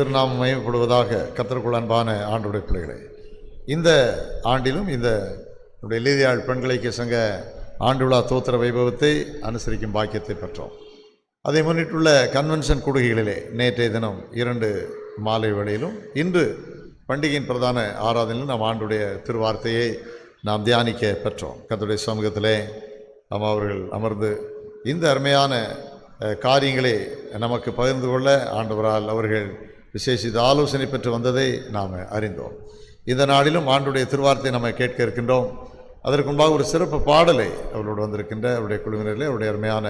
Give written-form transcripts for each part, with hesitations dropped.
திருநாமம் மகிமைப்படுவதாக. கர்த்தருக்குள் அன்பான ஆண்டவருடைய பிள்ளைகளே, இந்த ஆண்டிலும் இந்த லீதியாள் பெண்கள் ஐக்கிய சங்க ஆண்டு விழா தோத்திர வைபவத்தை அனுசரிக்கும் பாக்கியத்தை பெற்றோம். அதை முன்னிட்டுள்ள கன்வென்ஷன் கூடுகைகளிலே நேற்றைய தினம் 2 மாலை வேளையிலும் இன்று பண்டிகையின் பிரதான ஆராதனையிலும் நாம் ஆண்டுடைய திருவார்த்தையை நாம் தியானிக்க பெற்றோம். கர்த்தருடைய சமூகத்திலே அவர்கள் அமர்ந்து இந்த அருமையான காரியங்களை நமக்கு பகிர்ந்து கொள்ள ஆண்டவரால் அவர்கள் விசேஷித்த ஆலோசனை பெற்று வந்ததை நாம் அறிந்தோம். இந்த நாளிலும் ஆண்டுடைய திருவார்த்தையை நம்ம கேட்க இருக்கின்றோம். அதற்கு முன்பாக ஒரு சிறப்பு பாடலை அவர்களோடு வந்திருக்கின்ற அவருடைய குழுவினரிலே அவருடைய அருமையான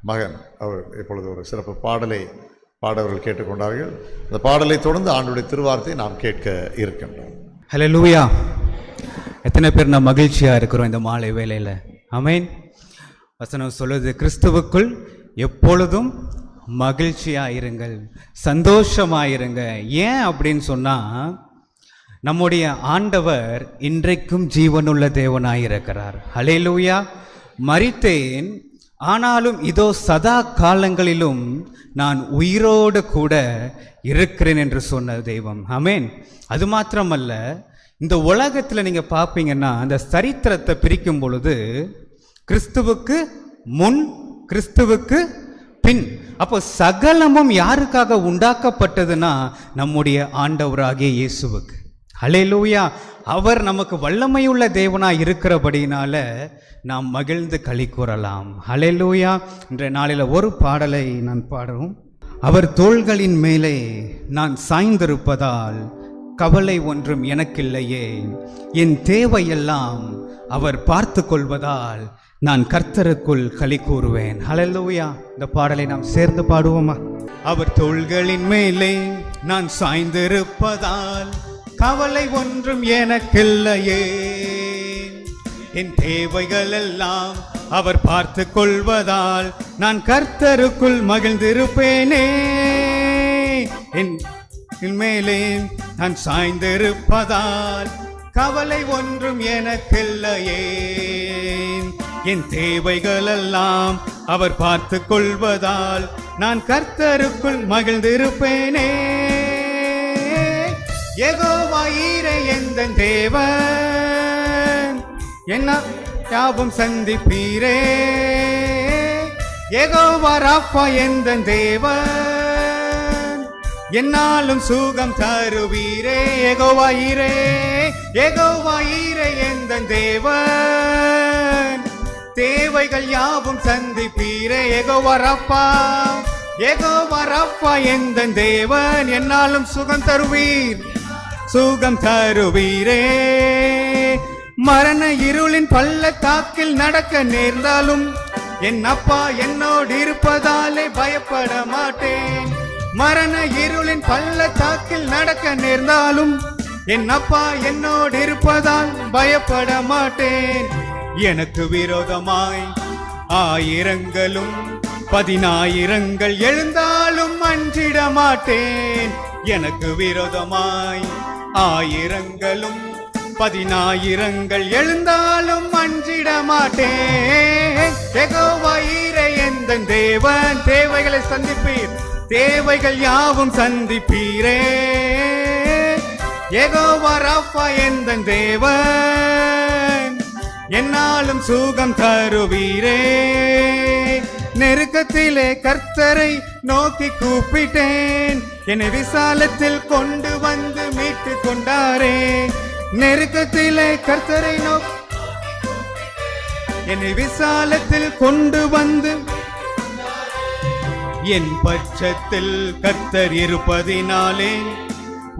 மகன் அவர் இப்பொழுது ஒரு சிறப்பு பாடலை பாடவர்கள் கேட்டுக்கொண்டார்கள். அந்த பாடலை தொடர்ந்து ஆண்டுடைய திருவார்த்தையை நாம் கேட்க இருக்கின்றோம். ஹல்லேலூயா! எத்தனை பேர் நான் மகிழ்ச்சியாக இருக்கிறோம் இந்த மாலை வேளையில்? ஆமென். வசனம் சொல்லுது, கிறிஸ்துவுக்குள் எப்பொழுதும் மகிழ்ச்சியாக இருங்கள், சந்தோஷமாயிருங்க. ஏன் அப்படின்னு சொன்னால், நம்முடைய ஆண்டவர் இன்றைக்கும் ஜீவனுள்ள தேவனாயிருக்கிறார். ஹல்லேலூயா! மரித்தேன், ஆனாலும் இதோ சதா காலங்களிலும் நான் உயிரோடு கூட இருக்கிறேன் என்று சொன்ன தெய்வம். ஆமென். அது மாத்திரமல்ல, இந்த உலகத்தில் நீங்கள் பார்ப்பீங்கன்னா அந்த சரித்திரத்தை பிரிக்கும் பொழுது கிறிஸ்துவுக்கு முன், கிறிஸ்துவுக்கு பின். அப்போ சகலமும் யாருக்காக உண்டாக்கப்பட்டதுன்னா நம்முடைய ஆண்டவராகிய இயேசுவுக்கு. ஹல்லேலூயா! அவர் நமக்கு வல்லமையுள்ள தேவனாக இருக்கிறபடினால நாம் மகிழ்ந்து களி கூறலாம். ஹல்லேலூயா! இன்றைய நாளில் ஒரு பாடலை நான் பாடுவோம். அவர் தோள்களின் மேலே நான் சாய்ந்திருப்பதால் கவலை ஒன்றும் எனக்கில்லையே, என் தேவையெல்லாம் அவர் பார்த்து கொள்வதால் நான் கர்த்தருக்குள் களி கூறுவேன். ஹல்லேலூயா! இந்த பாடலை நாம் சேர்ந்து பாடுவோமா? அவர் தோள்களின் மேலே நான் சாய்ந்திருப்பதால் கவலை ஒன்றும் எனக்கில்லையே, என் தேவைகள் எல்லாம் அவர் பார்த்து கொள்வதால் நான் கர்த்தருக்குள் மகிழ்ந்திருப்பேனே. என் மேலே நான் சாய்ந்திருப்பதால் கவலை ஒன்றும் எனக்கில்லையே, என் தேவைகள் எல்லாம் அவர் பார்த்து கொள்வதால் நான் கர்த்தருக்குள் மகிழ்ந்திருப்பேனே. யெகோவா ஈரே எந்தன் தேவன், என்ன யாவும் சந்திப்பீரே. யெகோவா ராஃபா எந்தன் தேவன், என்னாலும் சுகம் தருவீரே. யெகோவா ஈரே, யெகோவா ஈரே எந்தன் தேவன், தேவைகள் யாவும் சந்திப்பீரே. யெகோவா ராஃபா, யெகோவா ராஃபா எந்தன் தேவன், என்னாலும் சுகம் தருவீர், சுகம் தருவீரே. மரண இருளின் பள்ளத்தாக்கில் நடக்க நேர்ந்தாலும் என் அப்பா என்னோடு இருப்பதாலே பயப்பட மாட்டேன். மரண இருளின் பள்ளத்தாக்கில் நடக்க நேர்ந்தாலும் என் அப்பா என்னோடு இருப்பதால் பயப்பட மாட்டேன். எனக்கு விரோதமாய் 1000ங்களும் 10,000 எழுந்தாலும் அஞ்சிட மாட்டேன். எனக்கு விரோதமாய் 1000ங்களும் 10,000 எழுந்தாலும் அஞ்சிட மாட்டேன். யெகோவா ஈரே எந்தன் தேவன், தேவைகளை சந்திப்பீர், தேவைகள் யாவும் சந்திப்பீரே. யெகோவா ராஃபா எந்தன் தேவன், என்னாலும் சுகம் தருவீரே. நெருக்கத்திலே கர்த்தரை நோக்கி கூப்பிட்டேன், என்னை விசாலத்தில் கொண்டு வந்து மீட்டு கொண்டாரே. நெருக்கத்திலே கர்த்தரை நோக்கி என்னை விசாலத்தில் கொண்டு வந்து, என் பட்சத்தில் கர்த்தர் இருப்பதினாலே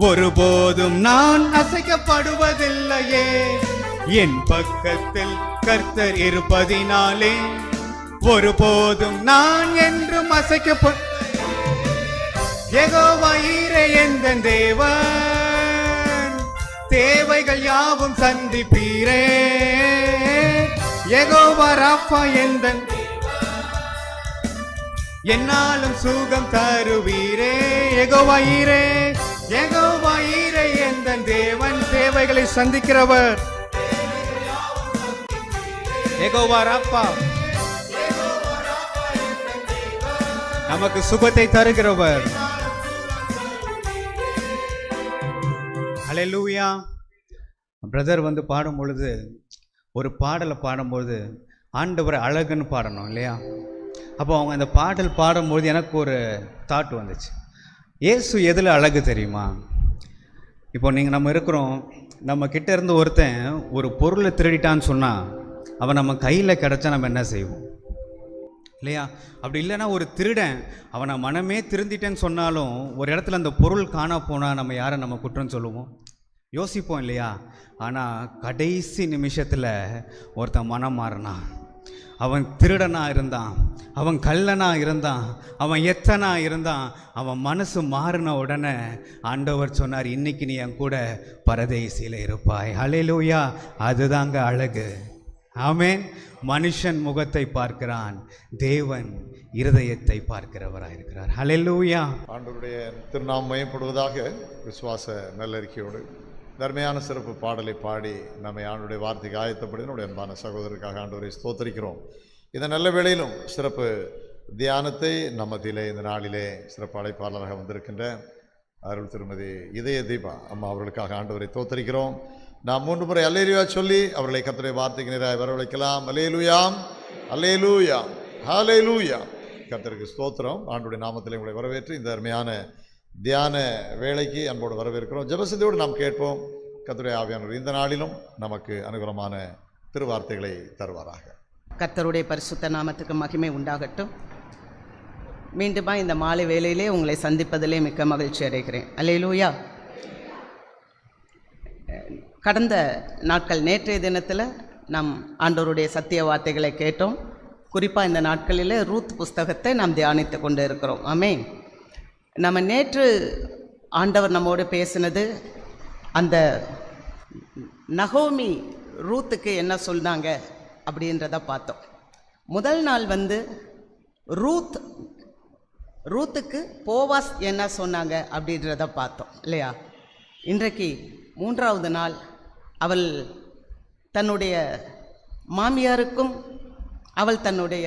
ஒருபோதும் நான் அசைக்கப்படுவதில்லையே. என் பக்கத்தில் கர்த்தர் இருப்பதினாலே ஒருபோதும் நான் என்றும் அசைக்கப்பட. யெகோவா ஈரே எந்தன் தேவன், தேவைகள் யாவும் சந்திப்பீரே. யெகோவா ராஃபா எந்தன், என்னாலும் சுகம் தருவீரே. யெகோவா ஈரே, யெகோவா ஈரே எந்தன் தேவன், தேவைகளை சந்திக்கிறவர். யெகோவா ராஃபா, நமக்கு சுகத்தை தருகிறவர். ஹல்லேலூயா. பிரதர் வந்து பாடும் பொழுது, ஒரு பாடலை பாடும்பொழுது ஆண்டவர் அழகுன்னு பாடணும் இல்லையா? அப்போ அவங்க அந்த பாடல் பாடும்போது எனக்கு ஒரு தாட் வந்துச்சு. இயேசு எதில் அழகு தெரியுமா? இப்போ நம்ம இருக்கிறோம், நம்ம கிட்ட இருந்து ஒருத்தன் ஒரு பொருளை திருடிட்டான்னு சொன்னால் அவன் நம்ம கையில் கிடச்சா நம்ம என்ன செய்வோம் இல்லையா? அப்படி இல்லைன்னா ஒரு திருடன் அவனை மனமே திருந்திட்டேன்னு சொன்னாலும் ஒரு இடத்துல அந்த பொருள் காணா போனால் நம்ம யாரை நம்ம குற்றம் சொல்லுவோம்? யோசிப்போம் இல்லையா? ஆனால் கடைசி நிமிஷத்தில் ஒருத்தன் மனம் மாறினான். அவன் திருடனா இருந்தான், அவன் கள்ளனா இருந்தான், அவன் எத்தனா இருந்தான். அவன் மனசு மாறின உடனே ஆண்டவர் சொன்னார், இன்னைக்கு நீ என் கூட பரதேசியில் இருப்பாய். ஹல்லேலூயா. அதுதாங்க அழகு. ஆமென். மனுஷன் முகத்தை பார்க்கிறான், தேவன் இருதயத்தை பார்க்கிறவராயிருக்கிறார். ஹல்லேலூயா. ஆண்டவருடைய திருநாமம் மையப்படுவதாக விசுவாச நல்லறிக்கையோடு தர்மையான சிறப்பு பாடலை பாடி நம்மை ஆண்டுடைய வார்த்தைக்கு ஆயத்தப்படி நம்முடைய அன்பான சகோதரருக்காக ஆண்டவரை ஸ்தோத்திரிக்கிறோம். இந்த நல்ல வேளையிலும் சிறப்பு தியானத்தை நம்மத்திலே இந்த நாளிலே சிறப்பு அழைப்பாளராக வந்திருக்கின்ற அருள் திருமதி இதய தீபா அம்மா அவர்களுக்காக ஆண்டவரை தோத்தரிக்கிறோம். நாம் 3 முறை அல்லேலூயா சொல்லி அவர்களை கர்த்தருடைய வார்த்தைக்கு நேராக வரவழைக்கலாம். அல்லேலூயா, அல்லேலூயா, ஹல்லேலூயா. கர்த்தருக்கு ஸ்தோத்திரம். ஆண்டுடைய நாமத்திலே உங்களை வரவேற்று இந்த அருமையான தியான வேளைக்கு அன்போடு வரவேற்கிறோம். ஜெபசதியோடு நாம் கேட்போம். கர்த்தருடைய ஆவியானவர் இந்த நாளிலும் நமக்கு அனுகூலமான திருவார்த்தைகளை தருவாராக. கர்த்தருடைய பரிசுத்த நாமத்துக்கு மகிமை உண்டாகட்டும். மீண்டுமா இந்த மாலை வேளையிலே உங்களை சந்திப்பதிலே மிக்க மகிழ்ச்சி அடைகிறேன். அல்லேலூயா. கடந்த நாட்கள், நேற்றைய தினத்தில் நாம் ஆண்டவருடைய சத்திய வார்த்தைகளை கேட்டோம். குறிப்பாக இந்த நாட்களில் ரூத் புஸ்தகத்தை நாம் தியானித்து கொண்டு இருக்கிறோம். ஆமென். நம்ம நேற்று ஆண்டவர் நம்மோடு பேசினது, அந்த நகோமி ரூத்துக்கு என்ன சொன்னாங்க அப்படின்றத பார்த்தோம். முதல் நாள் வந்து ரூத்துக்கு போவாஸ் என்ன சொன்னாங்க அப்படின்றத பார்த்தோம் இல்லையா? இன்றைக்கு 3வது நாள் அவள் தன்னுடைய மாமியாருக்கும் அவள் தன்னுடைய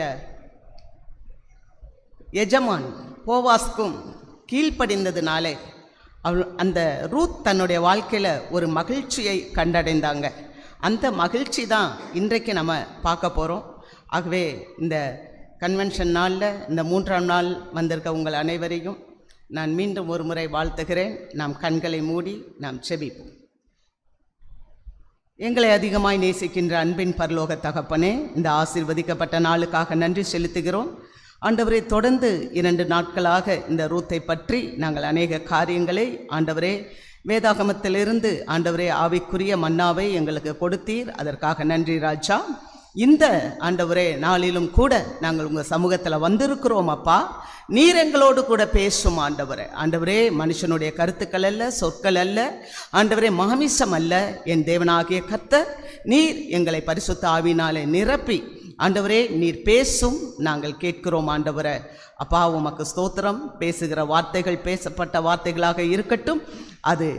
எஜமான் போவாஸ்க்கும் கீழ்ப்படிந்ததுனாலே அவள் அந்த ரூத் தன்னுடைய வாழ்க்கையில் ஒரு மகிழ்ச்சியை கண்டடைந்தாங்க. அந்த மகிழ்ச்சி தான் இன்றைக்கு நம்ம பார்க்க போகிறோம். ஆகவே இந்த கன்வென்ஷன் நாளில் இந்த 3ஆம் நாள் வந்திருக்க உங்கள் அனைவரையும் நான் மீண்டும் ஒரு முறை வாழ்த்துகிறேன். நாம் கண்களை மூடி நாம் செபிப்போம். எங்களை அதிகமாய் நேசிக்கின்ற அன்பின் பரலோக தகப்பனே, இந்த ஆசீர்வதிக்கப்பட்ட நாளுக்காக நன்றி செலுத்துகிறோம். ஆண்டவரே, தொடர்ந்து 2 நாட்களாக இந்த ரூத்தை பற்றி நாங்கள் அநேக காரியங்களை ஆண்டவரே வேதாகமத்திலிருந்து ஆண்டவரே ஆவிக்குரிய மன்னாவை எங்களுக்கு கொடுத்தீர். அதற்காக நன்றி ராஜா. இந்த ஆண்டவரே நாளிலும் கூட நாங்கள் உங்கள் சமூகத்தில் வந்திருக்கிறோம் அப்பா. நீர் எங்களோடு கூட பேசும் ஆண்டவரே. ஆண்டவரே, மனுஷனுடைய கருத்துக்கள் அல்ல, சொற்கள் அல்ல ஆண்டவரே, மாமிசம் அல்ல. என் தேவனாகிய கர்த்தர் நீர் எங்களை பரிசுத்த ஆவினாலே நிரப்பி ஆண்டவரே நீர் பேசும், நாங்கள் கேட்கிறோம் ஆண்டவரே. அப்பா உமக்கு ஸ்தோத்திரம். பேசுகிற வார்த்தைகள் பேசப்பட்ட வார்த்தைகளாக இருக்கட்டும். அது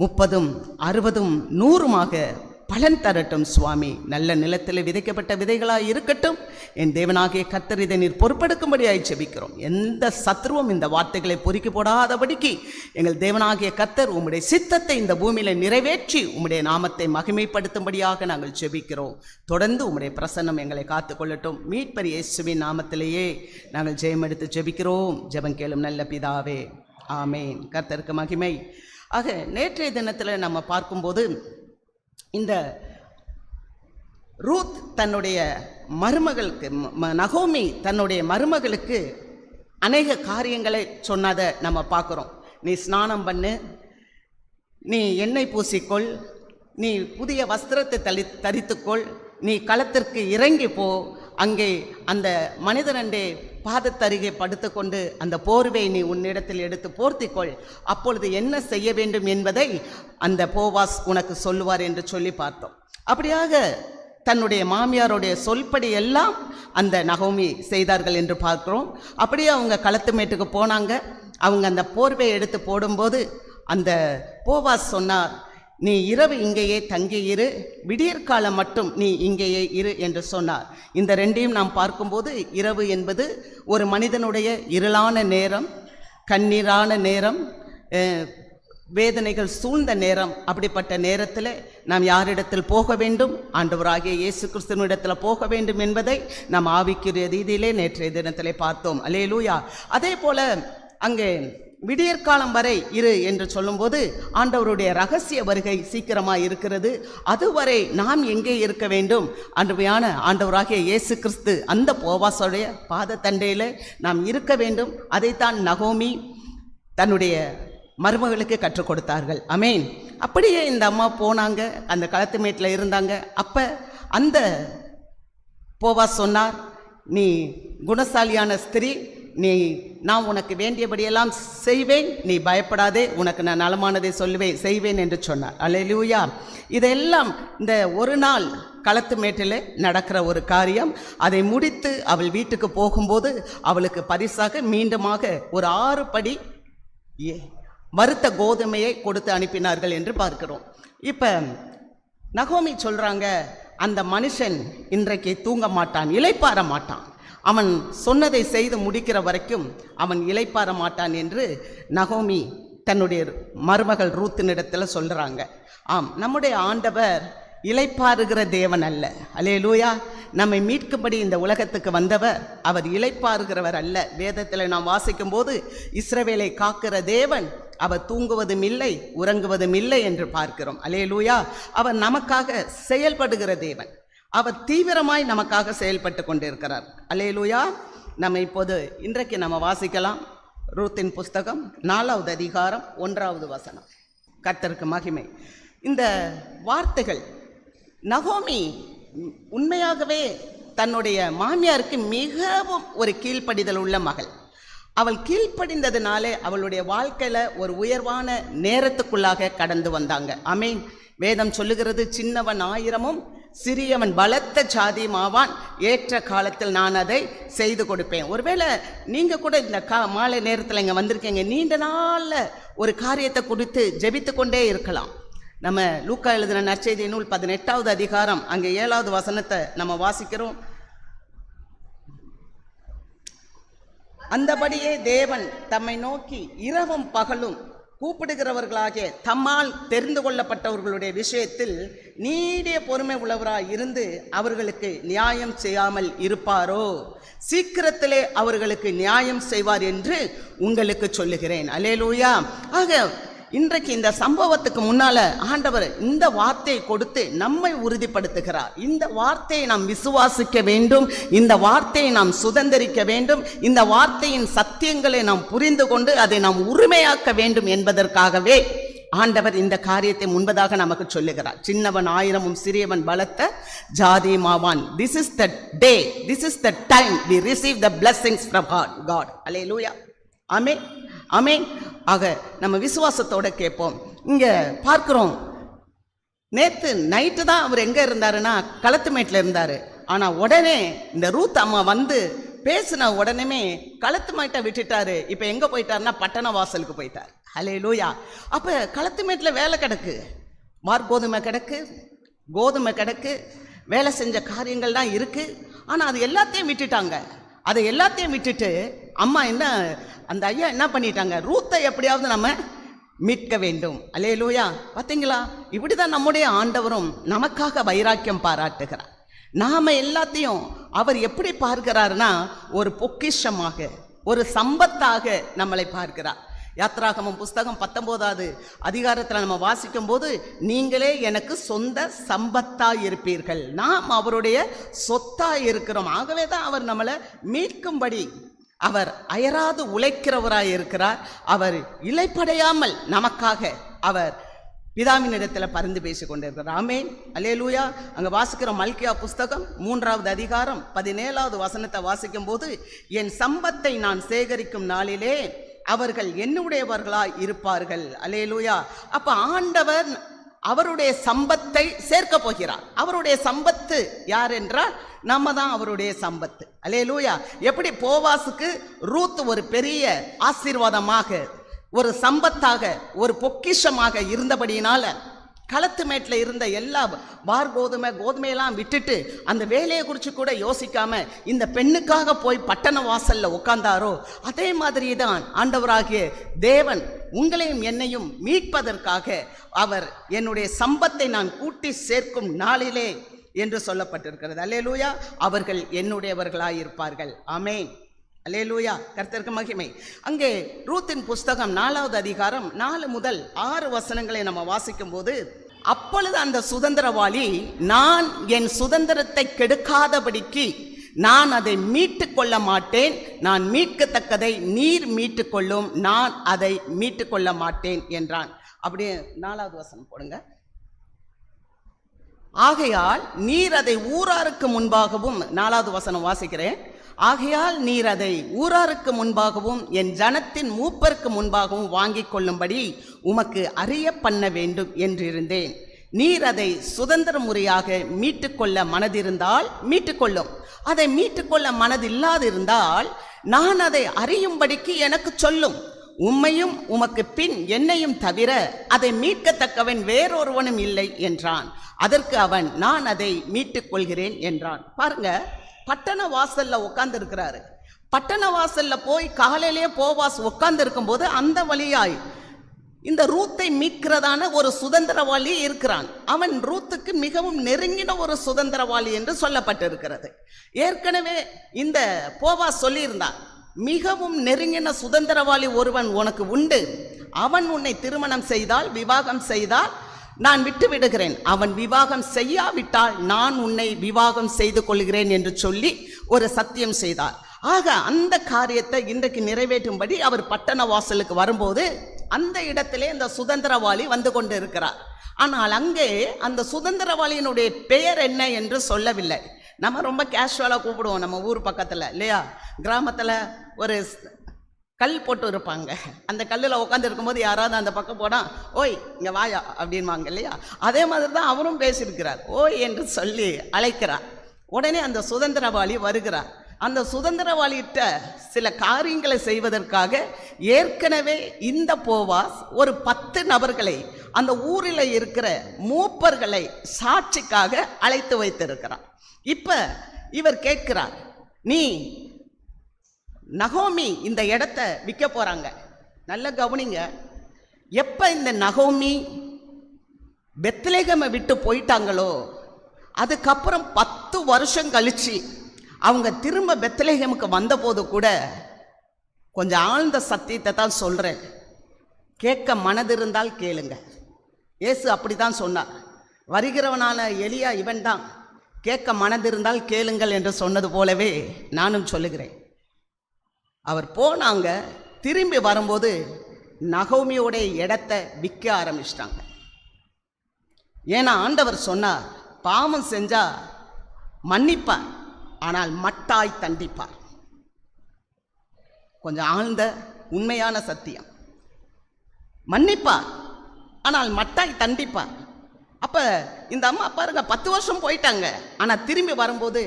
30, 60, 100 பலன் தரட்டும் சுவாமி. நல்ல நிலத்தில் விதைக்கப்பட்ட விதைகளாக இருக்கட்டும். என் தேவனாகிய கர்த்தர் இதை நீர் பொறுப்பெடுக்கும்படியாய் ஜெபிக்கிறோம். எந்த சத்ருவும் இந்த வார்த்தைகளை பொறுக்கி போடாதபடிக்கு எங்கள் தேவனாகிய கர்த்தர் உம்முடைய சித்தத்தை இந்த பூமியில நிறைவேற்றி உம்முடைய நாமத்தை மகிமைப்படுத்தும்படியாக நாங்கள் ஜெபிக்கிறோம். தொடர்ந்து உம்முடைய பிரசன்னம் எங்களை காத்துக்கொள்ளட்டும். மீட்பர் இயேசுவின் நாமத்திலேயே நாங்கள் ஜெயம் எடுத்து ஜெபிக்கிறோம். ஜெபம் கேளும் நல்ல பிதாவே, ஆமேன். கர்த்தருக்கு மகிமை. ஆக நேற்றைய தினத்தில் நம்ம பார்க்கும்போது, இந்த ரூத் தன்னுடைய மருமகளுக்கு, நகோமி தன்னுடைய மருமகளுக்கு அநேக காரியங்களை சொன்னதை நம்ம பார்க்குறோம். நீ ஸ்நானம் பண்ணு, நீ எண்ணெய் பூசிக்கொள், நீ புதிய வஸ்திரத்தை தரித்துக்கொள், நீ களத்திற்கு இறங்கி போ, அங்கே அந்த மனிதனண்டே பாதத்தருகே படுத்துக்கொண்டு அந்த போர்வை நீ உன்னிடத்தில் எடுத்து போர்த்திக்கொள், அப்பொழுது என்ன செய்ய வேண்டும் என்பதை அந்த போவாஸ் உனக்கு சொல்லுவார் என்று சொல்லி பார்த்தோம். அப்படியாக தன்னுடைய மாமியாருடைய சொல்படி எல்லாம் அந்த நகோமி செய்தார்கள் என்று பார்க்கிறோம். அப்படியே அவங்க களத்து மேட்டுக்கு போனாங்க. அவங்க அந்த போர்வையை எடுத்து போடும்போது அந்த போவாஸ் சொன்னார், நீ இரவு இங்கேயே தங்கியிரு, விடியற்காலம் மட்டும் நீ இங்கேயே இரு என்று சொன்னார். இந்த ரெண்டையும் நாம் பார்க்கும்போது, இரவு என்பது ஒரு மனிதனுடைய இருளான நேரம், கண்ணீரான நேரம், வேதனைகள் சூழ்ந்த நேரம். அப்படிப்பட்ட நேரத்தில் நாம் யாரிடத்தில் போக வேண்டும்? ஆண்டவராகிய இயேசு கிறிஸ்துவினிடத்தில் போக வேண்டும் என்பதை நாம் ஆவிக்குரிய ரீதியிலே நேற்றைய தினத்திலே பார்த்தோம். அல்லேலூயா. அதே போல அங்கே விடியற்காலம் வரை இரு என்று சொல்லும்போது ஆண்டவருடைய ரகசிய வருகை சீக்கிரமாக இருக்கிறது. அதுவரை நாம் எங்கே இருக்க வேண்டும்? அன்றுமையான ஆண்டவராகிய இயேசு கிறிஸ்து அந்த போவாசுடைய பாத தண்டையில் நாம் இருக்க வேண்டும். அதைத்தான் நகோமி தன்னுடைய மருமகளுக்கு கற்றுக் கொடுத்தார்கள். அமேன். அப்படியே இந்த அம்மா போனாங்க, அந்த களத்து மேட்டில் இருந்தாங்க. அப்போ அந்த போவாஸ் சொன்னார், நீ குணசாலியான ஸ்திரீ, நான் உனக்கு வேண்டியபடியெல்லாம் செய்வேன், நீ பயப்படாதே, உனக்கு நான் நலமானதை செய்வேன் என்று சொன்னார். அல்லேலூயா. இதெல்லாம் இந்த ஒரு நாள் களத்து மேட்டில் நடக்கிற ஒரு காரியம். அதை முடித்து அவள் வீட்டுக்கு போகும்போது அவளுக்கு பரிசாக மீண்டுமாக ஒரு 6 படி வறுத்த கோதுமையை கொடுத்து அனுப்பினார்கள் என்று பார்க்கிறோம். இப்போ நகோமி சொல்கிறாங்க, அந்த மனுஷன் இன்றைக்கு தூங்க மாட்டான், இளைப்பாற மாட்டான், அவன் சொன்னதை செய்து முடிக்கிற வரைக்கும் அவன் இளைப்பாற மாட்டான் என்று நகோமி தன்னுடைய மருமகள் ரூத்தினிடத்தில் சொல்கிறாங்க. ஆம், நம்முடைய ஆண்டவர் இளைப்பாறுகிற தேவன் அல்ல. அல்லேலூயா. நம்மை மீட்கும்படி இந்த உலகத்துக்கு வந்தவர் அவர் இளைப்பாறுகிறவர் அல்ல. வேதத்தில் நாம் வாசிக்கும் போது இஸ்ரவேலை காக்கிற தேவன் அவர் தூங்குவதும் இல்லை உறங்குவதும் இல்லை என்று பார்க்கிறோம். அல்லேலூயா. அவர் நமக்காக செயல்படுகிற தேவன். அவர் தீவிரமாய் நமக்காக செயல்பட்டு கொண்டிருக்கிறார். அல்லேலூயா. நம்ம இப்போது இன்றைக்கு நம்ம வாசிக்கலாம் ரூத்தின் புஸ்தகம் 4வது அதிகாரம் 1வது வசனம். கர்த்தருக்கு மகிமை. இந்த வார்த்தைகள், நகோமி உண்மையாகவே தன்னுடைய மாமியாருக்கு மிகவும் ஒரு கீழ்ப்படிதல் உள்ள மகள். அவள் கீழ்ப்படிந்ததுனாலே அவளுடைய வாழ்க்கையில் ஒரு உயர்வான நேரத்துக்குள்ளாக கடந்து வந்தாங்க. ஆமென். வேதம் சொல்லுகிறது, சின்னவன் 1000 சிறியவன் பலத்த ஜாதியுமாவான், ஏற்ற காலத்தில் நான் அதை செய்து கொடுப்பேன். ஒருவேளை நீங்கள் கூட இந்த மாலை நேரத்தில் இங்கே வந்திருக்கீங்க, நீண்ட நாளில் ஒரு காரியத்தை குறித்து ஜெபித்து கொண்டே இருக்கலாம். நம்ம லூக்கா எழுதின நற்செய்தி நூல் 18வது அதிகாரம் அங்கே 7வது வசனத்தை நம்ம வாசிக்கிறோம். அந்தபடியே தேவன் தம்மை நோக்கி இரவும் பகலும் கூப்பிடுகிறவர்களாகிய தம்மால் தெரிந்து கொள்ளப்பட்டவர்களுடைய விஷயத்தில் நீடிய பொறுமை உள்ளவராய் இருந்து அவர்களுக்கு நியாயம் செய்யாமல் இருப்பாரோ? சீக்கிரத்திலே அவர்களுக்கு நியாயம் செய்வார் என்று உங்களுக்கு சொல்லுகிறேன். அல்லேலூயா. ஆக இன்றைக்கு இந்த சம்பவத்துக்கு முன்னால ஆண்டவர் இந்த வார்த்தையை கொடுத்து நம்மை உறுதிப்படுத்துகிறார். இந்த வார்த்தையை நாம் விசுவாசிக்க வேண்டும், இந்த வார்த்தையை நாம் சுதந்திரிக்க வேண்டும், இந்த வார்த்தையின் சத்தியங்களை நாம் புரிந்து கொண்டு அதை நாம் உரிமையாக்க வேண்டும் என்பதற்காகவே ஆண்டவர் இந்த காரியத்தை முன்பதாக நமக்கு சொல்லுகிறார். சின்னவன் 1000 சிறியவன் பலத்த ஜாதியுமாவான். This is the day, this is the time we receive the blessings from God. Hallelujah. ஆமென், ஆமென். ஆக நம்ம விசுவாசத்தோட கேட்போம். இங்க பார்க்கிறோம், நேற்று நைட்டு தான் அவர் எங்க இருந்தாருன்னா களத்து மேட்டில் இருந்தாரு. ஆனா உடனே இந்த ரூத் அம்மா வந்து பேசின உடனே களத்து மேட்டை விட்டுட்டாரு. இப்ப எங்க போயிட்டாருன்னா பட்டண வாசலுக்கு போயிட்டார். ஹல்லேலூயா. அப்ப களத்து மேட்டில் வேலை கிடக்கு, கோதுமை கிடக்கு, வேலை செஞ்ச காரியங்கள் தான் இருக்கு. ஆனா அது எல்லாத்தையும் விட்டுட்டாங்க. அதை எல்லாத்தையும் விட்டுட்டு அம்மா அந்த ஐயா என்ன பண்ணிட்டாங்க, ரூத்தை எப்படியாவது நம்ம மீட்க வேண்டும். அல்லேலூயா. பார்த்தீங்களா, இப்படிதான் நம்முடைய ஆண்டவரும் நமக்காக வைராக்கியம் பாராட்டுகிறார். நாம எல்லாத்தையும் அவர் எப்படி பார்க்கிறார்னா ஒரு பொக்கிஷமாக, ஒரு சம்பத்தாக நம்மளை பார்க்கிறார். யாத்ராகமம் புஸ்தகம் 19வது அதிகாரத்தில் நம்ம வாசிக்கும் போது, நீங்களே எனக்கு சொந்த சம்பத்தாய் இருப்பீர்கள், நாம் அவருடைய சொத்தாய் இருக்கிறோம். ஆகவே தான் அவர் நம்மளை மீட்கும்படி அவர் அயராது உழைக்கிறவராய் இருக்கிறார். அவர் இளைப்படையாமல் நமக்காக அவர் பிதாவினிடத்தில் பரிந்து பேசிக் கொண்டிருக்கிறார். ஆமென், அல்லேலூயா. அங்கே வாசிக்கிற மல்கியா புஸ்தகம் 3வது அதிகாரம் 17வது வசனத்தை வாசிக்கும் போது, என் சம்பத்தை நான் சேகரிக்கும் நாளிலே அவர்கள் என்னுடையவர்களாய் இருப்பார்கள். அல்லேலூயா. அப்ப ஆண்டவர் அவருடைய சம்பத்தை சேர்க்க போகிறார். அவருடைய சம்பத்து யார் என்றால் நம்ம தான் அவருடைய சம்பத்து. அல்லேலூயா. எப்படி போவாசுக்கு ரூத் ஒரு பெரிய ஆசீர்வாதமாக, ஒரு சம்பத்தாக, ஒரு பொக்கிஷமாக இருந்தபடியினால களத்து மேட்டில் இருந்த எல்லா கோதுமையெல்லாம் விட்டுட்டு அந்த வேலையை குறித்து கூட யோசிக்காம இந்த பெண்ணுக்காக போய் பட்டண வாசல்ல உட்கார்ந்தாரோ, அதே மாதிரி தான் ஆண்டவராகிய தேவன் உங்களையும் என்னையும் மீட்பதற்காக அவர் என்னுடைய சம்பத்தை நான் கூட்டி சேர்க்கும் நாளிலே என்று சொல்லப்பட்டிருக்கிறது. அல்லேலூயா. அவர்கள் என்னுடையவர்களாயிருப்பார்கள். ஆமென். அல்லேலூயா. கர்த்தருக்கு மகிமை. அங்கே ரூத்தின் புஸ்தகம் 4வது அதிகாரம் 4 முதல் 6 வசனங்களை நம்ம வாசிக்கும் போது, அப்பொழுது அந்த சுதந்திரவாளி, நான் என் சுதந்திரத்தை கெடுக்காதபடிக்கு நான் அதை மீட்டு கொள்ள மாட்டேன், நான் மீட்கத்தக்கதை நீர் மீட்டு கொள்ளும், நான் அதை மீட்டு கொள்ள மாட்டேன் என்றான். அப்படியே 4வது வசனம் போடுங்க. ஆகையால் நீர் அதை ஊராருக்கு முன்பாகவும், 4வது வசனம் வாசிக்கிறேன். ஆகையால் நீர் அதை ஊராருக்கு முன்பாகவும் என் ஜனத்தின் மூப்பருக்கு முன்பாகவும் வாங்கிக் கொள்ளும்படி உமக்கு அறிய பண்ண வேண்டும் என்றிருந்தேன். நீர் அதை சுதந்திர முறையாக மீட்டுக்கொள்ள மனதிருந்தால் மீட்டுக்கொள்ளும், அதை மீட்டுக்கொள்ள மனதில்லாதிருந்தால் நான் அதை அறியும்படிக்கு எனக்கு சொல்லும். உம்மையும் உமக்கு பின் என்னையும் தவிர அதை மீட்கத்தக்கவன் வேறொருவனும் இல்லை என்றான். அதற்கு அவன், நான் அதை மீட்டுக் கொள்கிறேன் என்றான். பாருங்க, பட்டண வாசல்ல உட்கார்ந்து இருக்கிறாரு. பட்டண வாசல்ல போய் காலையிலேயே போவாஸ் உட்கார்ந்து இருக்கும் போது அந்த வழியாய் இந்த ரூத்தை மீட்கிறதான ஒரு சுதந்திரவாளி இருக்கிறான். அவன் ரூத்துக்கு மிகவும் நெருங்கின ஒரு சுதந்திரவாளி என்று சொல்லப்பட்டிருக்கிறது. ஏற்கனவே இந்த போவாஸ் சொல்லியிருந்தான், மிகவும் நெருங்கின சுதந்திரவாளி ஒருவன் உனக்கு உண்டு, அவன் உன்னை திருமணம் செய்தால், விவாகம் செய்தால் நான் விட்டு விடுகிறேன், அவன் விவாகம் செய்யாவிட்டால் நான் உன்னை விவாகம் செய்து கொள்கிறேன் என்று சொல்லி ஒரு சத்தியம் செய்தார். ஆக அந்த காரியத்தை இன்றைக்கு நிறைவேற்றும்படி அவர் பட்டண வாசலுக்கு வரும்போது அந்த இடத்திலே இந்த சுதந்திரவாளி வந்து கொண்டு இருக்கிறார். ஆனால் அங்கே அந்த சுதந்திரவாளியினுடைய பெயர் என்ன என்று சொல்லவில்லை. நம்ம ரொம்ப கேஷுவலாக கூப்பிடுவோம் நம்ம ஊர் பக்கத்தில் இல்லையா, கிராமத்தில் ஒரு கல் போட்டு இருப்பாங்க, அந்த கல்லில் உட்காந்து இருக்கும்போது யாராவது அந்த பக்கம் போனால் ஓய் இங்கே வாயா அப்படின்வாங்க இல்லையா. அதே மாதிரி தான் அவரும் பேசியிருக்கிறார். ஓய் என்று சொல்லி அழைக்கிறார். உடனே அந்த சுதந்திரவாளி வருகிறார். அந்த சுதந்திரவாளியிட்ட சில காரியங்களை செய்வதற்காக ஏற்கனவே இந்த போவாஸ் ஒரு 10 நபர்களை அந்த ஊரில் இருக்கிற மூப்பர்களை சாட்சிக்காக அழைத்து வைத்திருக்கிறார். இப்ப இவர் கேட்கிறார், நீ நகோமி இந்த இடத்த விற்க போறாங்க, நல்ல கவனிங்க. எப்ப இந்த நகோமி பெத்லெகேமை விட்டு போயிட்டாங்களோ அதுக்கப்புறம் 10 வருஷம் கழிச்சு அவங்க திரும்ப பெத்லெகேமுக்கு வந்தபோது கூட கொஞ்சம் ஆழ்ந்த சத்தியத்தை தான் சொல்றேன், கேட்க மனதிருந்தால் கேளுங்க. இயேசு அப்படித்தான் சொன்னார். வருகிறவனான எலியா இவன் தான், கேட்க மனதிருந்தால் கேளுங்கள் என்று சொன்னது போலவே நானும் சொல்லுகிறேன். அவர் போனாங்க, திரும்பி வரும்போது நகோமியோடைய இடத்தை விற்க ஆரம்பிச்சிட்டாங்க. ஏன்னா ஆண்டவர் சொன்னார், பாவம் செஞ்சா மன்னிப்பார், ஆனால் மட்டாய் தண்டிப்பார். கொஞ்சம் ஆழ்ந்த உண்மையான சத்தியம். மன்னிப்பார், ஆனால் மட்டாய் தண்டிப்பார். அப்ப இந்த அம்மா பாருங்க, 10 வருஷம் போயிட்டாங்க, ஆனா திரும்பி வரும்போது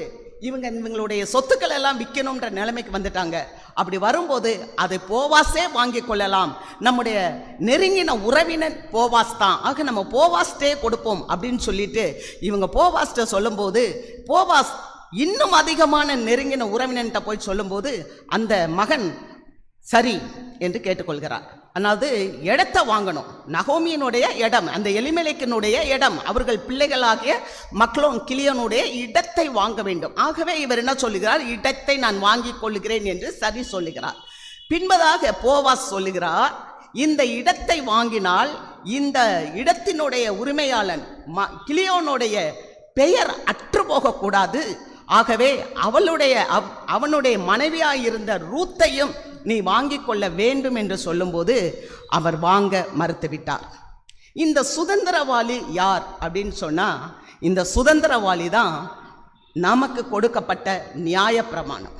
இவங்களுடைய சொத்துக்கள் எல்லாம் விற்கணும்ன்ற நிலைமைக்கு வந்துட்டாங்க. அப்படி வரும்போது அதை போவாஸே வாங்கி கொள்ளலாம், நம்முடைய நெருங்கின உறவினர் போவாஸ் தான், ஆக நம்ம போவாஸ்டே கொடுப்போம் அப்படின்னு சொல்லிட்டு இவங்க போவாஸ்ட சொல்லும்போது, போவாஸ் இன்னும் அதிகமான நெருங்கின உறவினர்கிட்ட போய் சொல்லும்போது அந்த மகன் சரி என்று கேட்டுக்கொள்கிறார். அதாவது இடத்தை வாங்கணும், நகோமியினுடைய இடம், அந்த எலிமெலேக்கினுடைய இடம், அவர்கள் பிள்ளைகளாகிய மக்லோன் கிலியோனுடைய இடத்தை வாங்க வேண்டும். ஆகவே இவர் என்ன சொல்லுகிறார், இடத்தை நான் வாங்கிக் கொள்ளுகிறேன் என்று சரி சொல்லுகிறார். பின்பதாக போவாஸ் சொல்லுகிறார், இந்த இடத்தை வாங்கினால் இந்த இடத்தினுடைய உரிமையாளன் கிலியோனுடைய பெயர் அற்று போகக்கூடாது, ஆகவே அவனுடைய மனைவியாயிருந்த ரூத்தையும் நீ வாங்கிக் கொள்ள வேண்டும் என்று சொல்லும்போது அவர் வாங்க மறுத்துவிட்டார். இந்த சுதந்திரவாளி யார் அப்படின்னு சொன்னா, இந்த சுதந்திரவாளி தான் நமக்கு கொடுக்கப்பட்ட நியாயப்பிரமாணம்.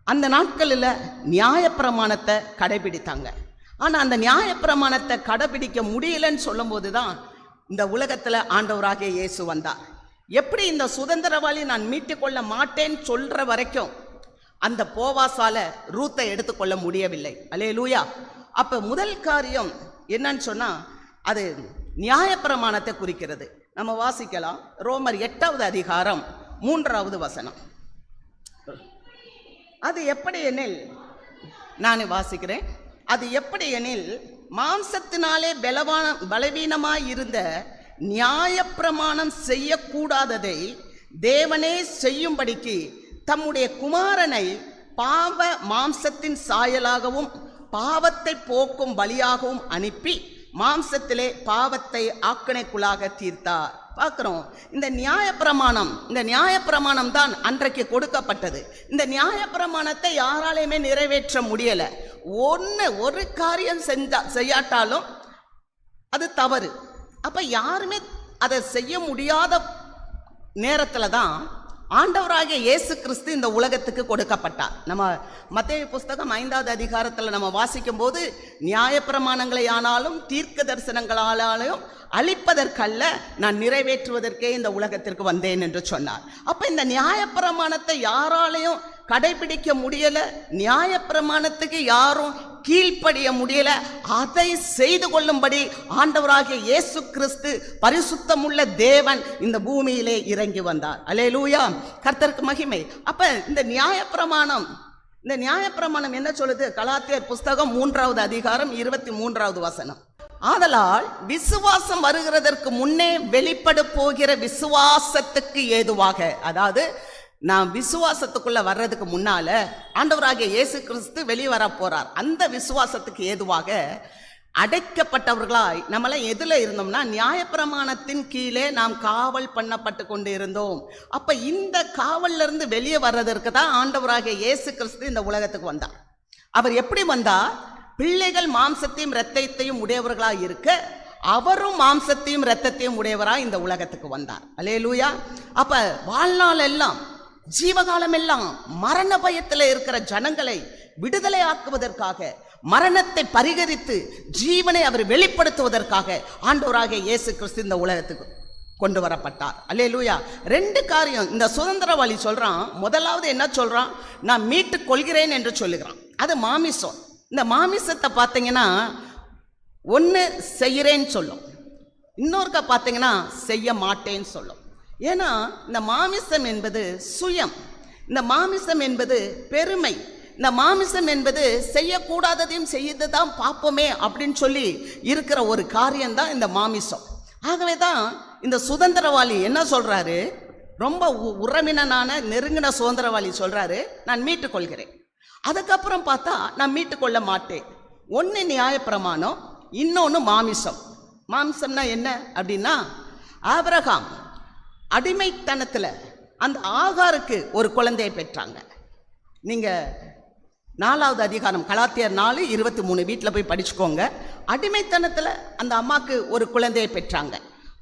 அந்த நாட்களில் நியாயப்பிரமாணத்தை கடைபிடித்தாங்க. ஆனால் அந்த நியாயப்பிரமாணத்தை கடைபிடிக்க முடியலன்னு சொல்லும்போது தான் இந்த உலகத்தில் ஆண்டவராகிய இயேசு வந்தார். எப்படி இந்த சுதந்திரவாளி நான் மீட்டுக்கொள்ள மாட்டேன்னு சொல்ற வரைக்கும் அந்த போவாசால ரூத்தை எடுத்துக்கொள்ள முடியவில்லை. அல்லேலூயா. அப்ப முதல் காரியம் என்னன்னு சொன்னா, அது நியாயப்பிரமாணத்தை குறிக்கிறது. நம்ம வாசிக்கலாம். ரோமர் 8வது அதிகாரம் 3வது வசனம். அது எப்படி எனில், நான் வாசிக்கிறேன். அது எப்படி எனில், மாம்சத்தினாலே பலவீனமாயிருந்த நியாயப்பிரமாணம் செய்யக்கூடாததை தேவனே செய்யும்படிக்கு தம்முடைய குமாரனை பாவ மாம்சத்தின் சாயலாகவும் பாவத்தை போக்கும் பலியாகவும் அனுப்பி மாம்சத்திலே பாவத்தை ஆக்கணைக்குள்ளாக தீர்த்தார். பார்க்கிறோம். இந்த நியாயப்பிரமாணம் தான் அன்றைக்கு கொடுக்கப்பட்டது. இந்த நியாயப்பிரமாணத்தை யாராலையுமே நிறைவேற்ற முடியல. ஒரு காரியம் செய்யாட்டாலும் அது தவறு. அப்ப யாருமே அதை செய்ய முடியாத நேரத்தில் தான் ஆண்டவராகிய இயேசு கிறிஸ்து இந்த உலகத்துக்கு கொடுக்கப்பட்டார். நம்ம மத்தேயு புஸ்தகம் 5வது அதிகாரத்தில் நம்ம வாசிக்கும் போது, நியாயப்பிரமாணங்களை ஆனாலும் தீர்க்க தரிசனங்களாலும் அழிப்பதற்கல்ல, நான் நிறைவேற்றுவதற்கே இந்த உலகத்திற்கு வந்தேன் என்று சொன்னார். அப்ப இந்த நியாயப்பிரமாணத்தை யாராலையும் கடைபிடிக்க முடியல, நியாயப்பிரமாணத்துக்கு யாரும் கீழ்ப்படிய முடியல. அதை செய்து கொள்ளும்படி ஆண்டவராகிய இயேசு கிறிஸ்து பரிசுத்தமுள்ள தேவன் இந்த பூமியிலே இறங்கி வந்தார். அல்லேலூயா, கர்த்தருக்கு மகிமை. அப்ப இந்த நியாயப்பிரமாணம் என்ன சொல்லுது? கலாத்தியர் புஸ்தகம் 3வது அதிகாரம் 23வது வசனம். ஆதலால் விசுவாசம் வருகிறதற்கு முன்னே வெளிப்பட போகிற விசுவாசத்துக்கு ஏதுவாக, அதாவது நான் விசுவாசத்துக்குள்ள வர்றதுக்கு முன்னால ஆண்டவராகிய இயேசு கிறிஸ்து வெளியே வர போறார். அந்த விசுவாசத்துக்கு ஏதுவாக அடைக்கப்பட்டவர்களாய் நம்மளாம் எதுல இருந்தோம்னா, நியாயப்பிரமாணத்தின் கீழே நாம் காவல் பண்ணப்பட்டு கொண்டு இருந்தோம். அப்ப இந்த காவல்ல இருந்து வெளியே வர்றதற்கு தான் ஆண்டவராகிய இயேசு கிறிஸ்து இந்த உலகத்துக்கு வந்தார். அவர் எப்படி வந்தார்? பிள்ளைகள் மாம்சத்தையும் இரத்தத்தையும் உடையவர்களாய் இருக்க, அவரும் மாம்சத்தையும் இரத்தத்தையும் உடையவராய் இந்த உலகத்துக்கு வந்தார். அல்லேலூயா. அப்ப வாழ்நாள் எல்லாம், ஜீவகாலம் எல்லாம் மரண பயத்தில் இருக்கிற ஜனங்களை விடுதலை ஆக்குவதற்காக, மரணத்தை பரிகரித்து ஜீவனை அவர் வெளிப்படுத்துவதற்காக ஆண்டவராகிய இயேசு கிறிஸ்து இந்த உலகத்துக்கு கொண்டு வரப்பட்டார். அல்லேலூயா. 2 காரியம் இந்த சுதந்திரவாளி சொல்றான். முதலாவது என்ன சொல்றான்? நான் மீட்டுக் கொள்கிறேன் என்று சொல்லுகிறான். அது மாமிசம். இந்த மாமிசத்தை பார்த்தீங்கன்னா, ஒன்று செய்கிறேன்னு சொல்லும், இன்னொருக்கா பார்த்தீங்கன்னா செய்ய மாட்டேன்னு சொல்லும். ஏன்னா இந்த மாமிசம் என்பது சுயம், இந்த மாமிசம் என்பது பெருமை, இந்த மாமிசம் என்பது செய்யக்கூடாததையும் செய்து தான் பார்ப்போமே அப்படின்னு சொல்லி இருக்கிற ஒரு காரியம்தான் இந்த மாமிசம். ஆகவே தான் இந்த சுதந்திரவாளி என்ன சொல்றாரு? ரொம்ப உறவினனான நெருங்கின சுதந்திரவாளி சொல்றாரு, நான் மீட்டுக் கொள்கிறேன். அதுக்கப்புறம் பார்த்தா நான் மீட்டுக்கொள்ள மாட்டேன். ஒன்று நியாயப்பிரமாணம், இன்னொன்று மாமிசம். மாமிசம்னா என்ன அப்படின்னா, ஆபிரகாம் அடிமைத்தனத்தில் அந்த ஆகாருக்கு ஒரு குழந்தையை பெற்றாங்க. நீங்கள் 4வது அதிகாரம் கலாத்தியர் 4:23 வீட்டில் போய் படிச்சுக்கோங்க. அடிமைத்தனத்தில் அந்த அம்மாவுக்கு ஒரு குழந்தையை பெற்றாங்க.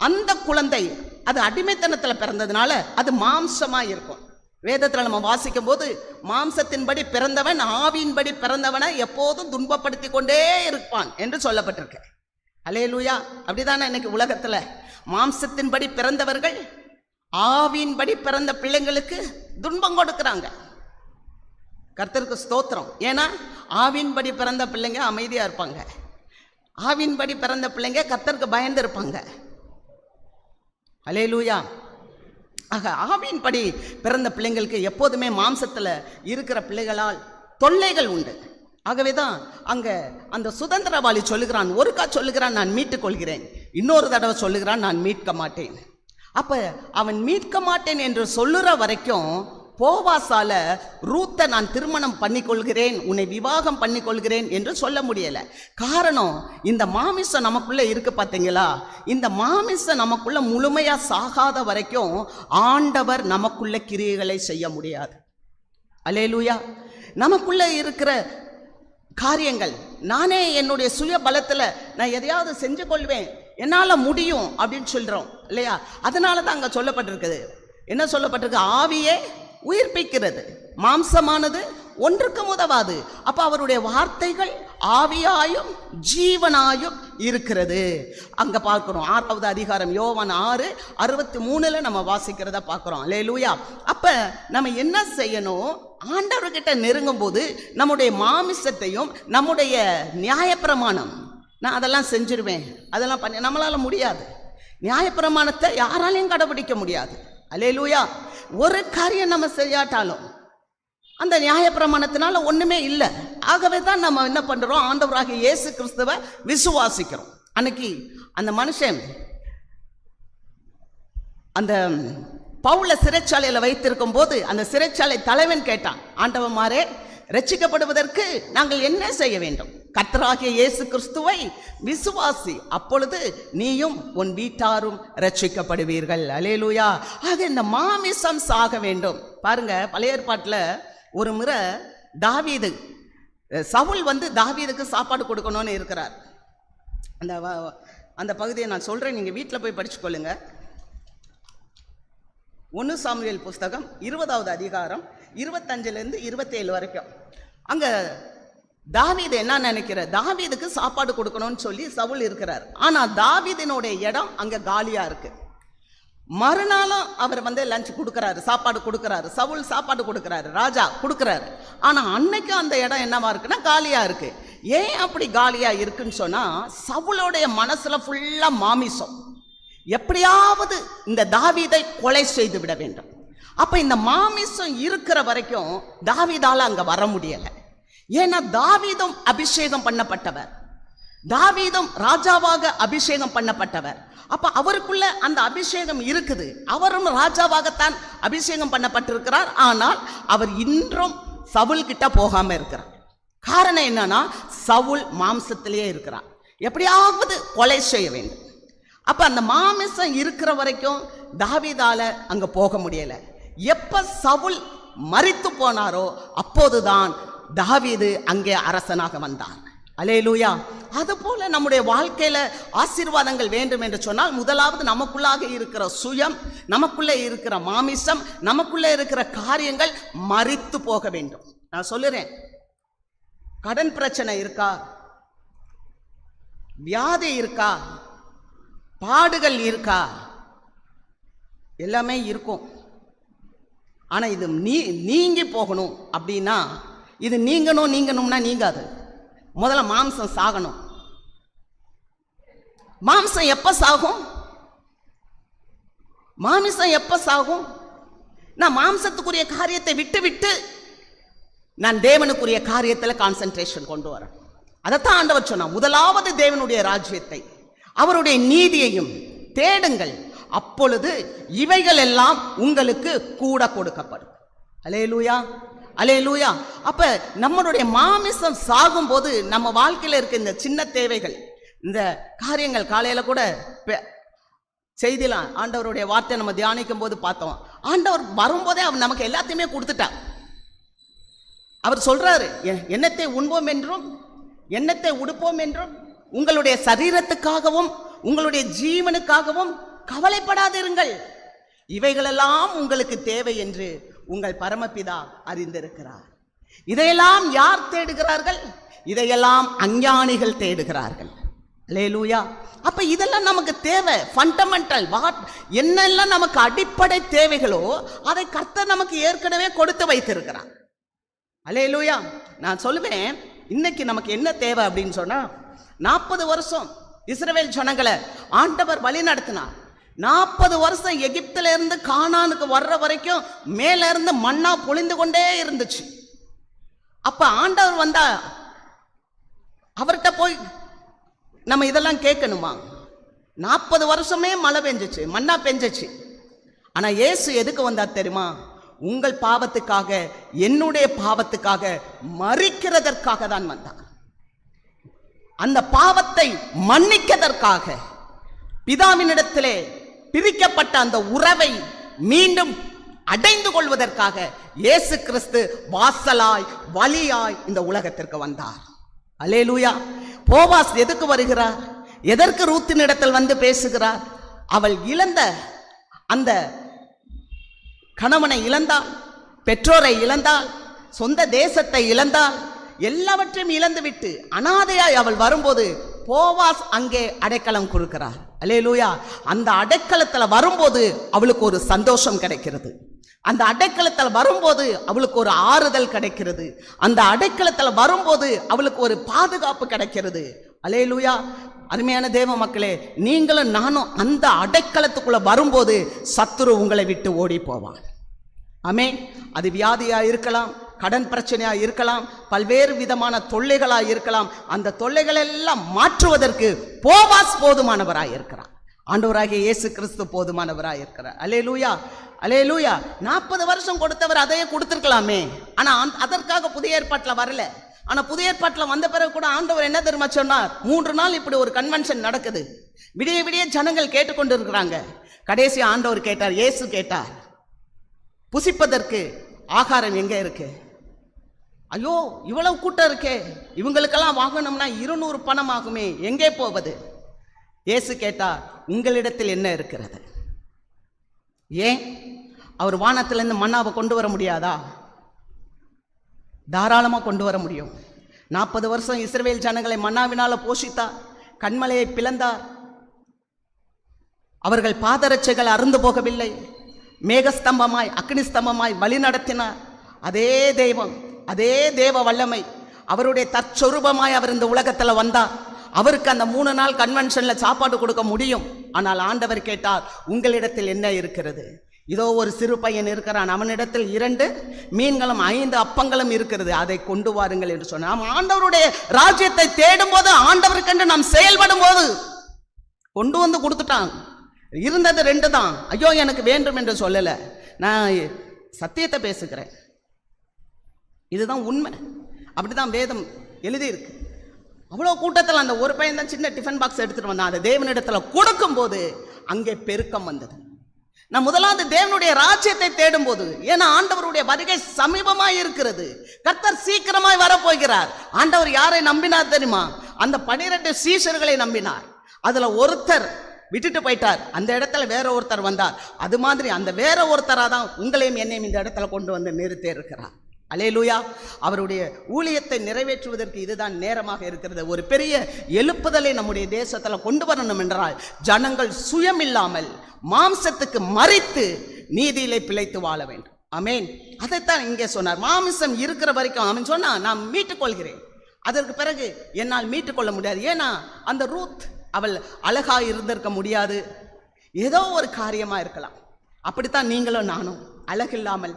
அந்த குழந்தை அது அடிமைத்தனத்தில் பிறந்ததுனால அது மாம்சமாக இருக்கும். வேதத்தில் நம்ம வாசிக்கும் போது, மாம்சத்தின்படி பிறந்தவன் ஆவியின்படி பிறந்தவனை எப்போதும் துன்பப்படுத்தி கொண்டே இருப்பான் என்று சொல்லப்பட்டிருக்கு. அல்லேலூயா. அப்படிதானே இன்னைக்கு உலகத்தில் மாம்சத்தின்படி பிறந்தவர்கள் ஆவியின்படி பிறந்த பிள்ளைங்களுக்கு துன்பம் கொடுக்குறாங்க. கர்த்தருக்கு ஸ்தோத்திரம். ஏன்னா ஆவியின்படி பிறந்த பிள்ளைங்க அமைதியாக இருப்பாங்க, ஆவியின்படி பிறந்த பிள்ளைங்க கர்த்தருக்கு பயந்து இருப்பாங்க. அல்லேலூயா. ஆக ஆவியின்படி பிறந்த பிள்ளைங்களுக்கு எப்போதுமே மாம்சத்தில் இருக்கிற பிள்ளைகளால் தொல்லைகள் உண்டு. ஆகவே தான் அங்கே அந்த சுதந்திரவாளி சொல்லுகிறான், ஒருக்கா சொல்லுகிறான் நான் மீட்டுக் கொள்கிறேன், இன்னொரு தடவை சொல்லுகிறான் நான் மீட்க மாட்டேன். அப்போ அவன் மீட்க மாட்டேன் என்று சொல்லுற வரைக்கும் போவாசால ரூத்தை நான் திருமணம் பண்ணிக்கொள்கிறேன், உன்னை விவாகம் பண்ணிக்கொள்கிறேன் என்று சொல்ல முடியலை. காரணம், இந்த மாமிசம் நமக்குள்ளே இருக்கு பார்த்தீங்களா? இந்த மாமிசம் நமக்குள்ள முழுமையாக சாகாத வரைக்கும் ஆண்டவர் நமக்குள்ள கிரியைகளை செய்ய முடியாது. அல்லேலூயா. நமக்குள்ள இருக்கிற காரியங்கள், நானே என்னுடைய சுய பலத்தில் நான் எதையாவது செஞ்சு கொள்வேன், என்னால் முடியும் அப்படின்னு சொல்கிறோம் இல்லையா? அதனால தான் அங்கே சொல்லப்பட்டிருக்குது. என்ன சொல்லப்பட்டிருக்கு? ஆவியே உயிர்ப்பிக்கிறது, மாம்சமானது ஒன்றுக்கும் உதவாது. அப்ப அவருடைய வார்த்தைகள் ஆவியாயும் ஜீவனாயும் இருக்கிறது. அங்க பார்க்கிறோம் 6வது அதிகாரம் யோவான் 6:63 நம்ம வாசிக்கிறத பார்க்கிறோம். அல்லேலூயா. அப்ப நம்ம என்ன செய்யணும்? ஆண்டவர்கிட்ட நெருங்கும் போது நம்முடைய மாமிசத்தையும் நம்முடைய நியாயப்பிரமாணம் நான் அதெல்லாம் செஞ்சிருவேன், அதெல்லாம் பண்ணி நம்மளால முடியாது. நியாயப்பிரமாணத்தை யாராலையும் கடைபிடிக்க முடியாது. அல்லேலூயா. ஒரு காரியம் நம்ம செய்யாட்டாலும் அந்த நியாயப்பிரமாணத்தினால ஒண்ணுமே இல்லை. ஆகவே தான் நம்ம என்ன பண்றோம், ஆண்டவராகிய இயேசு கிறிஸ்துவை விசுவாசிக்கிறோம். அன்னைக்கு அந்த மனுஷன் அந்த பவுல சிறைச்சாலையில் வைத்திருக்கும் போது அந்த சிறைச்சாலை தலைவன் கேட்டான், ஆண்டவமாரே, ரட்சிக்கப்படுவதற்கு நாங்கள் என்ன செய்ய வேண்டும்? கர்த்தராகிய இயேசு கிறிஸ்துவை விசுவாசி, அப்பொழுது நீயும் உன் வீட்டாரும் ரட்சிக்கப்படுவீர்கள். அல்லேலூயா. ஆக இந்த மாமிசம் சாக வேண்டும். பாருங்க, பழைய ஏற்பாட்டில் ஒரு முறை தாவீது, சவுல் தாவீதுக்கு சாப்பாடு கொடுக்கணும்னு இருக்கிறார். அந்த பகுதியை நான் சொல்றேன், நீங்க வீட்டில் போய் படிச்சுக்கொள்ளுங்க. 1 சாமுவேல் புஸ்தகம் 20வது அதிகாரம் 25லேருந்து 27 வரைக்கும். அங்க தாவீது என்ன நினைக்கிற, தாவீதுக்கு சாப்பாடு கொடுக்கணும்னு சொல்லி சவுல் இருக்கிறார். ஆனா தாவீதினுடைய இடம் அங்க காலியா இருக்கு. மறுநாளும் அவர் லஞ்ச் கொடுக்கறாரு, சாப்பாடு கொடுக்கறாரு, சவுல் சாப்பாடு கொடுக்கறாரு, ராஜா கொடுக்கறாரு. ஆனா அன்னைக்கு அந்த இடம் என்னவா இருக்குன்னா காலியா இருக்கு. ஏன் அப்படி காலியா இருக்குன்னு சொன்னா, சவுலோடைய மனசுல ஃபுல்லா மாமிசம். எப்படியாவது இந்த தாவீதை கொலை செய்து விட வேண்டும். அப்ப இந்த மாமிசம் இருக்கிற வரைக்கும் தாவீதால அங்க வர முடியல. ஏன்னா தாவீதும் அபிஷேகம் பண்ணப்பட்டவர், தாவீதும் ராஜாவாக அபிஷேகம் பண்ணப்பட்டவர். அப்ப அவருக்குள்ள அந்த அபிஷேகம் இருக்குது. அவரும் ராஜாவாகத்தான் அபிஷேகம் பண்ணப்பட்டிருக்கிறார். ஆனால் அவர் இன்றும் சவுல் கிட்ட போகாம இருக்கிறார். காரணம் என்னன்னா, சவுல் மாம்சத்திலேயே இருக்கிறார், எப்படியாவது கொலை செய்ய வேண்டும். அப்ப அந்த மாமிசம் இருக்கிற வரைக்கும் தாவீதால அங்க போக முடியல. எப்ப சவுல் மரித்து போனாரோ அப்போதுதான் தாவீது அங்கே அரசனாக வந்தார். அல்லேலூயா. அதுபோல நம்முடைய வாழ்க்கையில ஆசீர்வாதங்கள் வேண்டும் என்று சொன்னால், முதலாவது நமக்குள்ளாக இருக்கிற சுயம், நமக்குள்ளே இருக்கிற மாமிசம், நமக்குள்ளே இருக்கிற காரியங்கள் மரித்து போக வேண்டும். நான் சொல்லுறேன், கடன் பிரச்சனை இருக்கா, வியாதி இருக்கா, பாடுகள் இருக்கா, எல்லாமே இருக்கும். ஆனா இது நீங்கி போகணும் அப்படின்னா, இது நீங்கணும்னா நீங்காது. முதல்ல மாம்சம் சாகணும். மாம்சம் எப்ப சாகும்? மாமிசம் எப்ப சாகும்? நான் மாம்சத்துக்குரிய காரியத்தை விட்டு நான் தேவனுக்குரிய காரியத்தில் கான்சென்ட்ரேஷன் கொண்டு வரேன். அதைத்தான் ஆண்டவர் சொன்னார், முதலாவது தேவனுடைய ராஜ்யத்தை அவருடைய நீதியையும் தேடுங்கள், அப்பொழுது இவைகள் எல்லாம் உங்களுக்கு கூட கொடுக்கப்படும். அல்லேலூயா, அல்லேலூயா. அப்ப நம்மளுடைய மாமிசம் சாகும் போது நம்ம வாழ்க்கையில இருக்க இந்த சின்ன தேவைகள், இந்த காரியங்கள், காலையில கூட செய்திலாம் ஆண்டவருடைய வார்த்தை நம்ம தியானிக்கும் போது பார்த்தோம். ஆண்டவர் வரும்போதே அவர் நமக்கு எல்லாத்தையுமே கொடுத்துட்டார். அவர் சொல்றாரு, எண்ணத்தை உண்போம் என்றும் எண்ணத்தை உடுப்போம் என்றும் உங்களுடைய சரீரத்துக்காகவும் உங்களுடைய ஜீவனுக்காகவும் கவலைப்படாதிருங்கள், இவைகளெல்லாம் உங்களுக்கு தேவை என்று உங்கள் பரமபிதா அறிந்திருக்கிறார். இதையெல்லாம் யார் தேடுகிறார்கள்? இதையெல்லாம் அஞ்ஞானிகள் தேடுகிறார்கள். அல்லேலூயா. அப்ப இதெல்லாம் நமக்கு தேவை, ஃபண்டமெண்டல். என்னெல்லாம் நமக்கு அடிப்படை தேவைகளோ அதை கர்த்தர் நமக்கு ஏற்கனவே கொடுத்து வைத்திருக்கிறார். அல்லேலூயா. நான் சொல்லுவேன், இன்னைக்கு நமக்கு என்ன தேவை அப்படின்னு சொன்னா, 40 வருஷம் இஸ்ரவேல் ஜனங்களை ஆண்டவர் வழி நடத்தினார். 40 வருஷம் எகிப்தில இருந்து கானானுக்கு வர்ற வரைக்கும் மேல இருந்து மண்ணா பொழிந்து கொண்டே இருந்துச்சு. அப்ப ஆண்டவர் வந்தா அவர்கிட்ட போய் நம்ம இதெல்லாம் கேட்கணுமா? 40 வருஷமே மழை பெஞ்சிச்சு, மண்ணா பெஞ்சிச்சு. ஆனா இயேசு எதுக்கு வந்தார் தெரியுமா? உங்கள் பாவத்துக்காக, என்னுடைய பாவத்துக்காக மரிக்கிறதற்காக தான் வந்தார். அந்த பாவத்தை மன்னிக்கதற்காக, பிதாவினிடத்திலே பிரிக்கப்பட்ட அந்த உறவை மீண்டும் அடைந்து கொள்வதற்காக இயேசு கிறிஸ்து வாசலாய் வழியாய் இந்த உலகத்திற்கு வந்தார். அல்லேலூயா. போவாஸ் எதுக்கு வருகிறார்? எதற்கு ரூத்தினிடத்தில் வந்து பேசுகிறார்? அவள் இழந்த அந்த கணவனை இழந்தாள், பெற்றோரை இழந்தாள், சொந்த தேசத்தை இழந்தாள், எல்லாவற்றையும் இழந்துவிட்டு அனாதையாய் அவள் வரும்போது போவாஸ் அங்கே அடைக்கலம் கொடுக்கிறார். அல்லேலூயா. அந்த அடைக்கலத்தில் வரும்போது அவளுக்கு ஒரு சந்தோஷம் கிடைக்கிறது. அந்த அடைக்கலத்தில் வரும்போது அவளுக்கு ஒரு ஆறுதல் கிடைக்கிறது. அந்த அடைக்கலத்தில் வரும்போது அவளுக்கு ஒரு பாதுகாப்பு கிடைக்கிறது. அல்லேலூயா. அருமையான தேவ மக்களே, நீங்களும் நானும் அந்த அடைக்கலத்துக்குள்ள வரும்போது சத்துரு உங்களை விட்டு ஓடி போவான். ஆமென். அது வியாதியா இருக்கலாம், கடன் பிரச்சனையா இருக்கலாம், பல்வேறு விதமான தொல்லைகளா இருக்கலாம். அந்த தொல்லைகள் எல்லாம் மாற்றுவதற்கு போவாஸ் போதுமானவராய் இருக்கிறார். ஆண்டவராகிய இயேசு கிறிஸ்து போதுமானவராய் இருக்கிறார். அல்லேலூயா, அல்லேலூயா. 40 வருஷம் கொடுத்தவர் அதையே கொடுத்திருக்கலாமே. ஆனா அதற்காக புதிய ஏற்பாட்டில் வரல. ஆனா புதிய ஏற்பாட்டில் வந்த பிறகு கூட ஆண்டவர் என்ன தெரியுமா சொன்னார்? 3 நாள் இப்படி ஒரு கன்வென்ஷன் நடக்குது. விடிய விடிய ஜனங்கள் கேட்டுக்கொண்டு இருக்கிறாங்க. கடைசி ஆண்டவர் கேட்டார், இயேசு கேட்டார், புசிப்பதற்கு ஆகாரம் எங்க இருக்கு? ஐயோ, இவ்வளவு கூட்டம் இருக்கே, இவங்களுக்கெல்லாம் வாங்கணும்னா 200 பணம் ஆகுமே, எங்கே போவது? இயேசு கேட்டார், உங்களிடத்தில் என்ன இருக்கிறது? ஏன் அவர் வானத்திலிருந்து மன்னாவை கொண்டு வர முடியாதா? தாராளமாக கொண்டு வர முடியும். 40 வருஷம் இஸ்ரவேல் ஜனங்களை மன்னாவினால போஷித்தார், கண்மலையை பிளந்தார், அவர்கள் பாதரட்சைகள் அருந்து போகவில்லை, மேகஸ்தம்பமாய் அக்னி ஸ்தம்பமாய் வழி நடத்தினார். அதே தெய்வம், அதே தேவ வல்லமை, அவருடைய தற்சொரூபமாய் அவர் இந்த உலகத்தில் வந்தார். அவருக்கு அந்த 3 நாள் கன்வென்ஷன்ல சாப்பாடு கொடுக்க முடியும். ஆனால் ஆண்டவர் கேட்டார், உங்களிடத்தில் என்ன இருக்கிறது? இதோ ஒரு சிறு பையன் இருக்கிறான், அவனிடத்தில் 2 மீன்களும் 5 அப்பங்களும் இருக்கிறது, அதை கொண்டு வாருங்கள் என்று சொன்னார். நாம் ஆண்டவருடைய ராஜ்யத்தை தேடும் போது, ஆண்டவருக்கென்று நாம் செயல்படும் போது கொண்டு வந்து கொடுத்துட்டான். இருந்தது 2 தான். ஐயோ எனக்கு வேண்டும் என்று சொல்லல, நான் சத்தியத்தை பேசுகிறேன், இதுதான் உண்மை, அப்படிதான் வேதம் எழுதியிருக்கு. அவ்வளோ கூட்டத்தில் அந்த ஒரு பையன் தான் சின்ன டிஃபன் பாக்ஸ் எடுத்துட்டு வந்தான். அந்த தேவனிடத்தில் கொடுக்கும் போது அங்கே பெருக்கம் வந்தது. நான் முதலாவது தேவனுடைய ராஜ்யத்தை தேடும் போது, ஏன்னா ஆண்டவருடைய வருகை சமீபமாய் இருக்கிறது, கர்த்தர் சீக்கிரமாய் வரப்போகிறார். ஆண்டவர் யாரை நம்பினார் தெரியுமா? அந்த 12 சீஷர்களை நம்பினார். அதுல ஒருத்தர் விட்டுட்டு போயிட்டார், அந்த இடத்துல வேற ஒருத்தர் வந்தார். அது மாதிரி அந்த வேற ஒருத்தராக தான் உங்களையும் என்னையும் இந்த இடத்துல கொண்டு வந்து நிறுத்தி இருக்கிறார். அல்லேலூயா. அவருடைய ஊழியத்தை நிறைவேற்றுவதற்கு இதுதான் நேரமாக இருக்கிறது. ஒரு பெரிய எழுப்புதலை நம்முடைய தேசத்தில் கொண்டு வரணும் என்றால், ஜனங்கள் சுயமில்லாமல் மாம்சத்துக்கு மறித்து நீதியிலே பிழைத்து வாழ வேண்டும். ஆமென். அதைத்தான் இங்கே சொன்னார். மாமிசம் இருக்கிற வரைக்கும் அவன் சொன்னா, நான் மீட்டுக்கொள்கிறேன், அதற்கு பிறகு என்னால் மீட்டுக்கொள்ள முடியாது. ஏன்னா அந்த ரூத் அவள் அழகா இருந்திருக்க முடியாது, ஏதோ ஒரு காரியமா இருக்கலாம். அப்படித்தான் நீங்களும் நானும் அழகில்லாமல்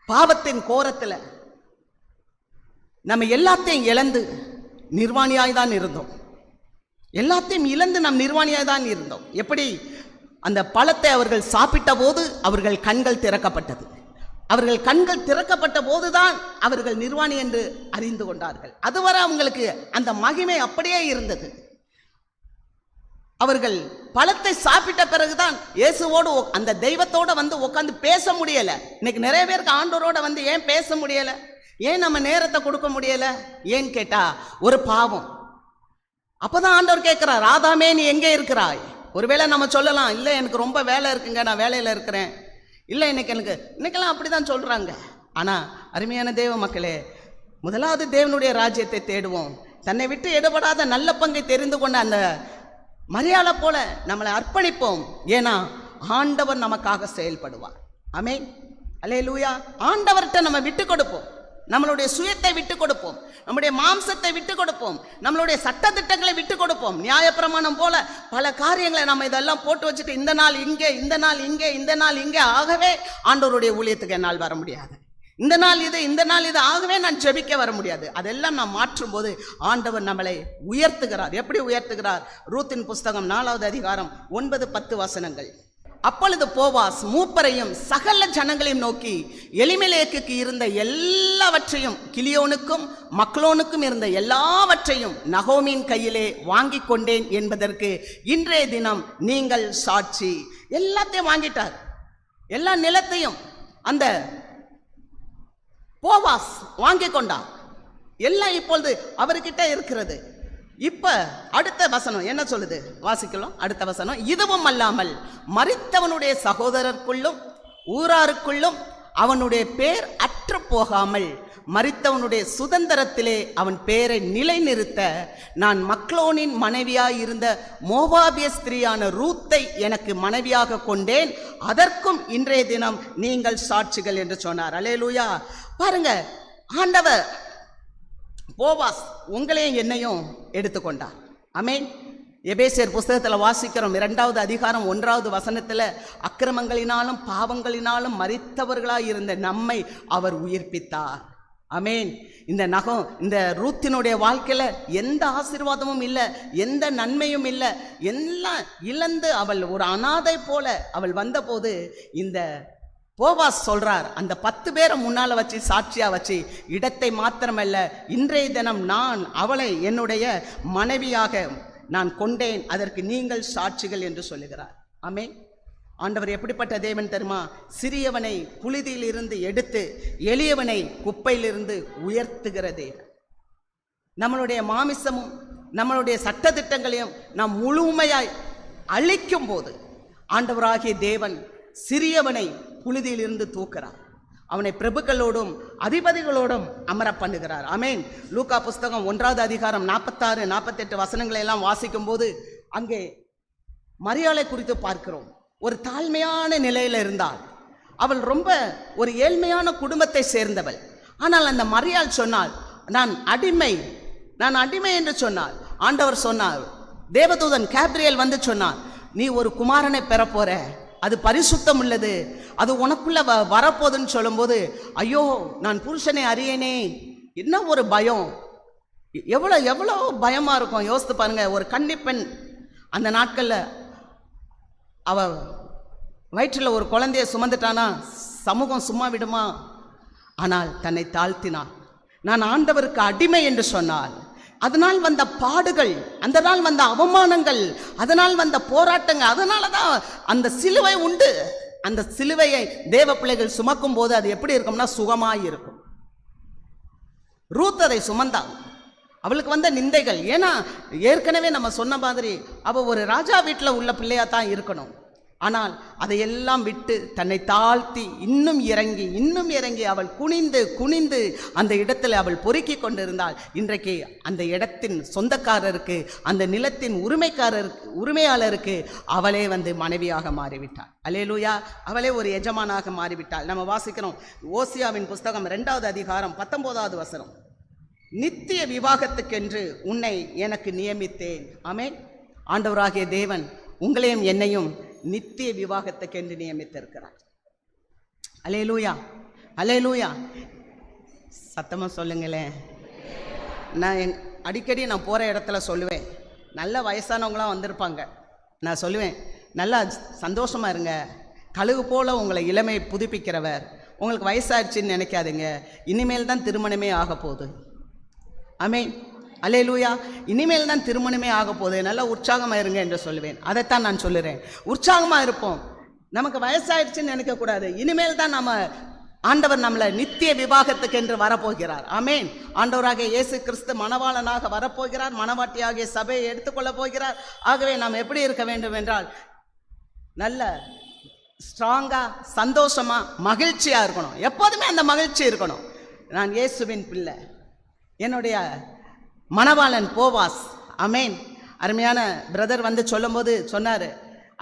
பாவத்தின் கோரத்தில் நம்ம எல்லாத்தையும் இழந்து நிர்வாணியாய் தான் இருந்தோம். எல்லாத்தையும் இழந்து நாம் நிர்வாணியாய் தான் இருந்தோம். எப்படி? அந்த பழத்தை அவர்கள் சாப்பிட்ட போது அவர்கள் கண்கள் திறக்கப்பட்டது. அவர்கள் கண்கள் திறக்கப்பட்ட போதுதான் அவர்கள் நிர்வாணி என்று அறிந்து கொண்டார்கள். அதுவரை அவங்களுக்கு அந்த மகிமை அப்படியே இருந்தது. அவர்கள் பழத்தை சாப்பிட்ட பிறகுதான் இயேசுவோடு அந்த தெய்வத்தோட வந்து உட்காந்து பேச முடியல. இன்னைக்கு நிறைய பேருக்கு ஆண்டவரோட வந்து ஏன் பேச முடியல, ஏன் நம்ம நேரத்தை கொடுக்க முடியல? ஏன் கேட்டா, ஒரு பாவம். அப்பதான் ஆண்டவர் கேட்கிறார், ஆதாமே நீ எங்கே இருக்கிறாய்? ஒருவேளை நம்ம சொல்லலாம், இல்லை எனக்கு ரொம்ப வேலை இருக்குங்க, நான் வேலையில் இருக்கிறேன், இல்லை இன்னைக்கெல்லாம் அப்படிதான் சொல்றாங்க. ஆனா அருமையான தேவ மக்களே, முதலாவது தேவனுடைய ராஜ்யத்தை தேடுவோம். தன்னை விட்டு எடுபடாத நல்ல பங்கை தெரிந்து கொண்ட அந்த மரியாதை போல நம்மளை அர்ப்பணிப்போம். ஏன்னா ஆண்டவர் நமக்காக செயல்படுவார். ஆமென். அல்லேலூயா. ஆண்டவர்கிட்ட நம்ம விட்டு கொடுப்போம், நம்மளுடைய சுயத்தை விட்டு கொடுப்போம், நம்முடைய மாம்சத்தை விட்டு கொடுப்போம், நம்மளுடைய சட்ட திட்டங்களை விட்டு கொடுப்போம். நியாயப்பிரமாணம் போல பல காரியங்களை நம்ம இதெல்லாம் போட்டு வச்சுட்டு இந்த நாள் இங்கே, இந்த நாள் இங்கே, இந்த நாள் இங்கே, ஆகவே ஆண்டவருடைய ஊழியத்துக்கு என்னால் வர முடியாது, இந்த நாள் இது, இந்த நாள் இது, ஆகவே நான் ஜெபிக்க வர முடியாது. அதெல்லாம் நான் மாற்றும் போது ஆண்டவர் நம்மளை உயர்த்துகிறார். எப்படி உயர்த்துகிறார்? ரூத்தின் புஸ்தகம் 4வது அதிகாரம் 9-10 வசனங்கள். அப்பொழுது போவாஸ் மூப்பரையும் சகல ஜனங்களையும் நோக்கி, எலிமெலேக்குக்கு இருந்த எல்லாவற்றையும், கிலியோனுக்கும் மக்லோனுக்கும் இருந்த எல்லாவற்றையும் நகோமியின் கையிலே வாங்கி கொண்டேன் என்பதற்கு இன்றைய தினம் நீங்கள் சாட்சி. எல்லாத்தையும் வாங்கிட்டார், எல்லா நிலத்தையும் அந்த போவாஸ் வாங்கி கொண்டார். எல்லாம் இப்பொழுது அவர்கிட்ட இருக்கிறது. இப்ப அடுத்த வசனம் என்ன சொல்லுது? வாசிக்கலாம். அடுத்த வசனம், இதுவும் அல்லாமல் மரித்தவனுடைய சகோதரருக்குள்ளும் ஊராருக்குள்ளும் அவனுடைய பேர் அற்று போகாமல் மரித்தவனுடைய சுதந்திரத்திலே அவன் பேரை நிலைநிறுத்த நான் மக்லோனின் மனைவியாய் இருந்த மோவாபிய ஸ்திரீயான ரூத்தை எனக்கு மனைவியாக கொண்டேன், அதற்கும் இன்றைய தினம் நீங்கள் சாட்சிகள் என்று சொன்னார். அல்லேலூயா. பாருங்க, ஆண்டவர் போவாஸ் உங்களையும் என்னையும் எடுத்துக்கொண்டார். ஆமென். எபேசியர் புஸ்தகத்தில் வாசிக்கிறோம் 2வது அதிகாரம் 1வது வசனத்தில், அக்கிரமங்களினாலும் பாவங்களினாலும் மரித்தவர்களாய் இருந்த நம்மை அவர் உயிர்ப்பித்தார். ஆமென். இந்த ரூத்தினுடைய வாழ்க்கையில் எந்த ஆசீர்வாதமும் இல்லை, எந்த நன்மையும் இல்லை, எல்லாம் இழந்து அவள் ஒரு அனாதை போல அவள் வந்தபோது இந்த போவாஸ் சொல்றார், அந்த 10 பேரை முன்னால வச்சு சாட்சியா வச்சு, இடத்தை மாத்திரமல்ல இன்றைய தினம் நான் அவளை என்னுடைய மனைவியாக நான் கொண்டேன், அதற்கு நீங்கள் சாட்சிகள் என்று சொல்லுகிறார். ஆமென். ஆண்டவர் எப்படிப்பட்ட தேவன் தெரியுமா? சிறியவனை புழுதியிலிருந்து எடுத்து எளியவனை குப்பையிலிருந்து உயர்த்துகிற தேவன். நம்மளுடைய மாமிசமும் நம்மளுடைய சட்டதிட்டங்களையும் நாம் முழுமையாய் அழிக்கும் போது ஆண்டவராகிய தேவன் சிறியவனை புழுதியிலிருந்து தூக்குறார், அவனை பிரபுக்களோடும் அதிபதிகளோடும் அமர பண்ணுகிறார். ஆமென். லூக்கா புஸ்தகம் 1வது அதிகாரம் 46, 48 வசனங்களை எல்லாம் வாசிக்கும் போது அங்கே மரியாளை குறித்து பார்க்கிறோம். ஒரு தாழ்மையான நிலையில் இருந்தாள். அவள் ரொம்ப ஒரு ஏழ்மையான குடும்பத்தை சேர்ந்தவள். ஆனால் அந்த மரியாள் சொன்னாள், நான் அடிமை என்று சொன்னாள். ஆண்டவர் சொன்னார், தேவதூதன் கேப்ரியல் வந்து சொன்னார், நீ ஒரு குமாரனை பெற போற, அது பரிசுத்தம் உள்ளது, அது உனக்குள்ள வரப்போதுன்னு சொல்லும்போது, ஐயோ நான் புருஷனை அறியேனே, என்ன ஒரு பயம், எவ்வளோ பயமா இருக்கும். யோசித்து பாருங்க, ஒரு கன்னிப்பெண் அந்த நாட்கள்ல அவ வயிற்றில் ஒரு குழந்தைய சுமந்துட்டானா சமூகம் சும்மா விடுமா? ஆனால் தன்னை தாழ்த்தினாள். நான் ஆண்டவருக்கு அடிமை என்று சொன்னாள். அதனால் வந்த பாடுகள், அந்த நாள் வந்த அவமானங்கள், அதனால் வந்த போராட்டங்கள், அதனால தான் அந்த சிலுவை உண்டு. அந்த சிலுவையை தேவ பிள்ளைகள் சுமக்கும் போது அது எப்படி இருக்கும்னா சுகமாய் இருக்கும். ரூத் அதை சுமந்தாள். அவளுக்கு வந்த நிந்தைகள், ஏன்னா ஏற்கனவே நம்ம சொன்ன மாதிரி அவள் ஒரு ராஜா வீட்டில் உள்ள பிள்ளையா தான் இருக்கணும். ஆனால் அதையெல்லாம் விட்டு தன்னை தாழ்த்தி இன்னும் இறங்கி அவள் குனிந்து அந்த இடத்துல அவள் பொறுக்கி கொண்டிருந்தாள். இன்றைக்கு அந்த இடத்தின் சொந்தக்காரருக்கு, அந்த நிலத்தின் உரிமையாளருக்கு அவளே வந்து மனைவியாக மாறிவிட்டாள். அல்லேலூயா. அவளே ஒரு எஜமானாக மாறிவிட்டாள். நம்ம வாசிக்கிறோம் ஓசியாவின் புஸ்தகம் 2வது அதிகாரம் 19வது வசனம், நித்திய விவாகத்துக்கென்று உன்னை எனக்கு நியமித்தேன். ஆமென். ஆண்டவராகிய தேவன் உங்களையும் என்னையும் நித்திய விவாகத்துக்கென்று நியமித்திருக்கிறார். அல்லேலூயா, அல்லேலூயா. சத்தமாக சொல்லுங்களேன். நான் அடிக்கடி போகிற இடத்துல சொல்லுவேன், நல்ல வயசானவங்களாம் வந்திருப்பாங்க, நான் சொல்லுவேன், நல்லா சந்தோஷமாக இருங்க, கழுகு போல் உங்களை இளமை புதுப்பிக்கிறவர், உங்களுக்கு வயசாகிடுச்சின்னு நினைக்காதுங்க, இனிமேல் தான் திருமணமே ஆக போகுது. ஆமென். அல்லேலூயா. இனிமேல் தான் திருமணமே ஆக போகுது, நல்லா உற்சாகமாக இருங்க என்று சொல்லுவேன். அதைத்தான் நான் சொல்லுறேன், உற்சாகமாக இருப்போம். நமக்கு வயசாயிடுச்சுன்னு நினைக்கக்கூடாது. இனிமேல் தான் ஆண்டவர் நம்மளை நித்திய விவாகத்துக்கு என்று வரப்போகிறார். ஆமென். ஆண்டவராகிய இயேசு கிறிஸ்து மணவாளனாக வரப்போகிறார், மணவாட்டியாகிய சபையை எடுத்துக்கொள்ள போகிறார். ஆகவே நாம் எப்படி இருக்க வேண்டும் என்றால், நல்ல ஸ்ட்ராங்காக, சந்தோஷமாக, மகிழ்ச்சியாக இருக்கணும். எப்போதுமே அந்த மகிழ்ச்சி இருக்கணும். நான் இயேசுவின் பிள்ளை, என்னுடைய மணவாளன் போவாஸ். ஆமென். அருமையான பிரதர் வந்து சொல்லும்போது சொன்னார்,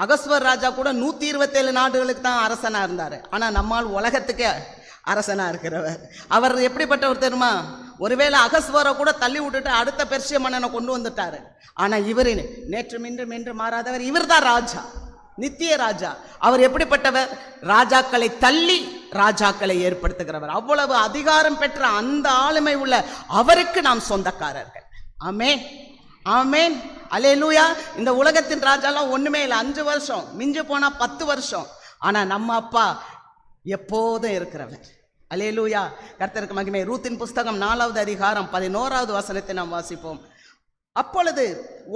அகஸ்வர் ராஜா கூட 127 நாடுகளுக்கு தான் அரசனாக இருந்தார், ஆனால் நம்மால் உலகத்துக்கே அரசனாக இருக்கிறவர். அவர் எப்படிப்பட்டவர் தெரியுமா? ஒருவேளை அகஸ்வரை கூட தள்ளி விட்டுட்டு அடுத்த பெர்சிய மன்னனை கொண்டு வந்துட்டார். ஆனால் இவர் நேற்றும் இன்று மாறாதவர், இவர் தான் ராஜா, நித்திய ராஜா. அவர் எப்படிப்பட்டவர்? ராஜாக்களை தள்ளி ராஜாக்களை ஏற்படுத்துகிறவர். அவ்வளவு அதிகாரம் பெற்ற அந்த ஆளுமை உள்ள அவருக்கு நாம் சொந்தக்காரர்கள். ஆமென், ஆமென், அல்லேலூயா. இந்த உலகத்தின் ராஜாலாம் ஒண்ணுமே இல்லை, 5 வருஷம், மிஞ்சு போனா 10 வருஷம். ஆனா நம்ம அப்பா எப்போதும் இருக்கிறவர். அல்லேலூயா. கர்த்தருக்கு மகிமை. ரூத்தின் புஸ்தகம் 4வது அதிகாரம் 11வது வசனத்தை நாம் வாசிப்போம். அப்பொழுது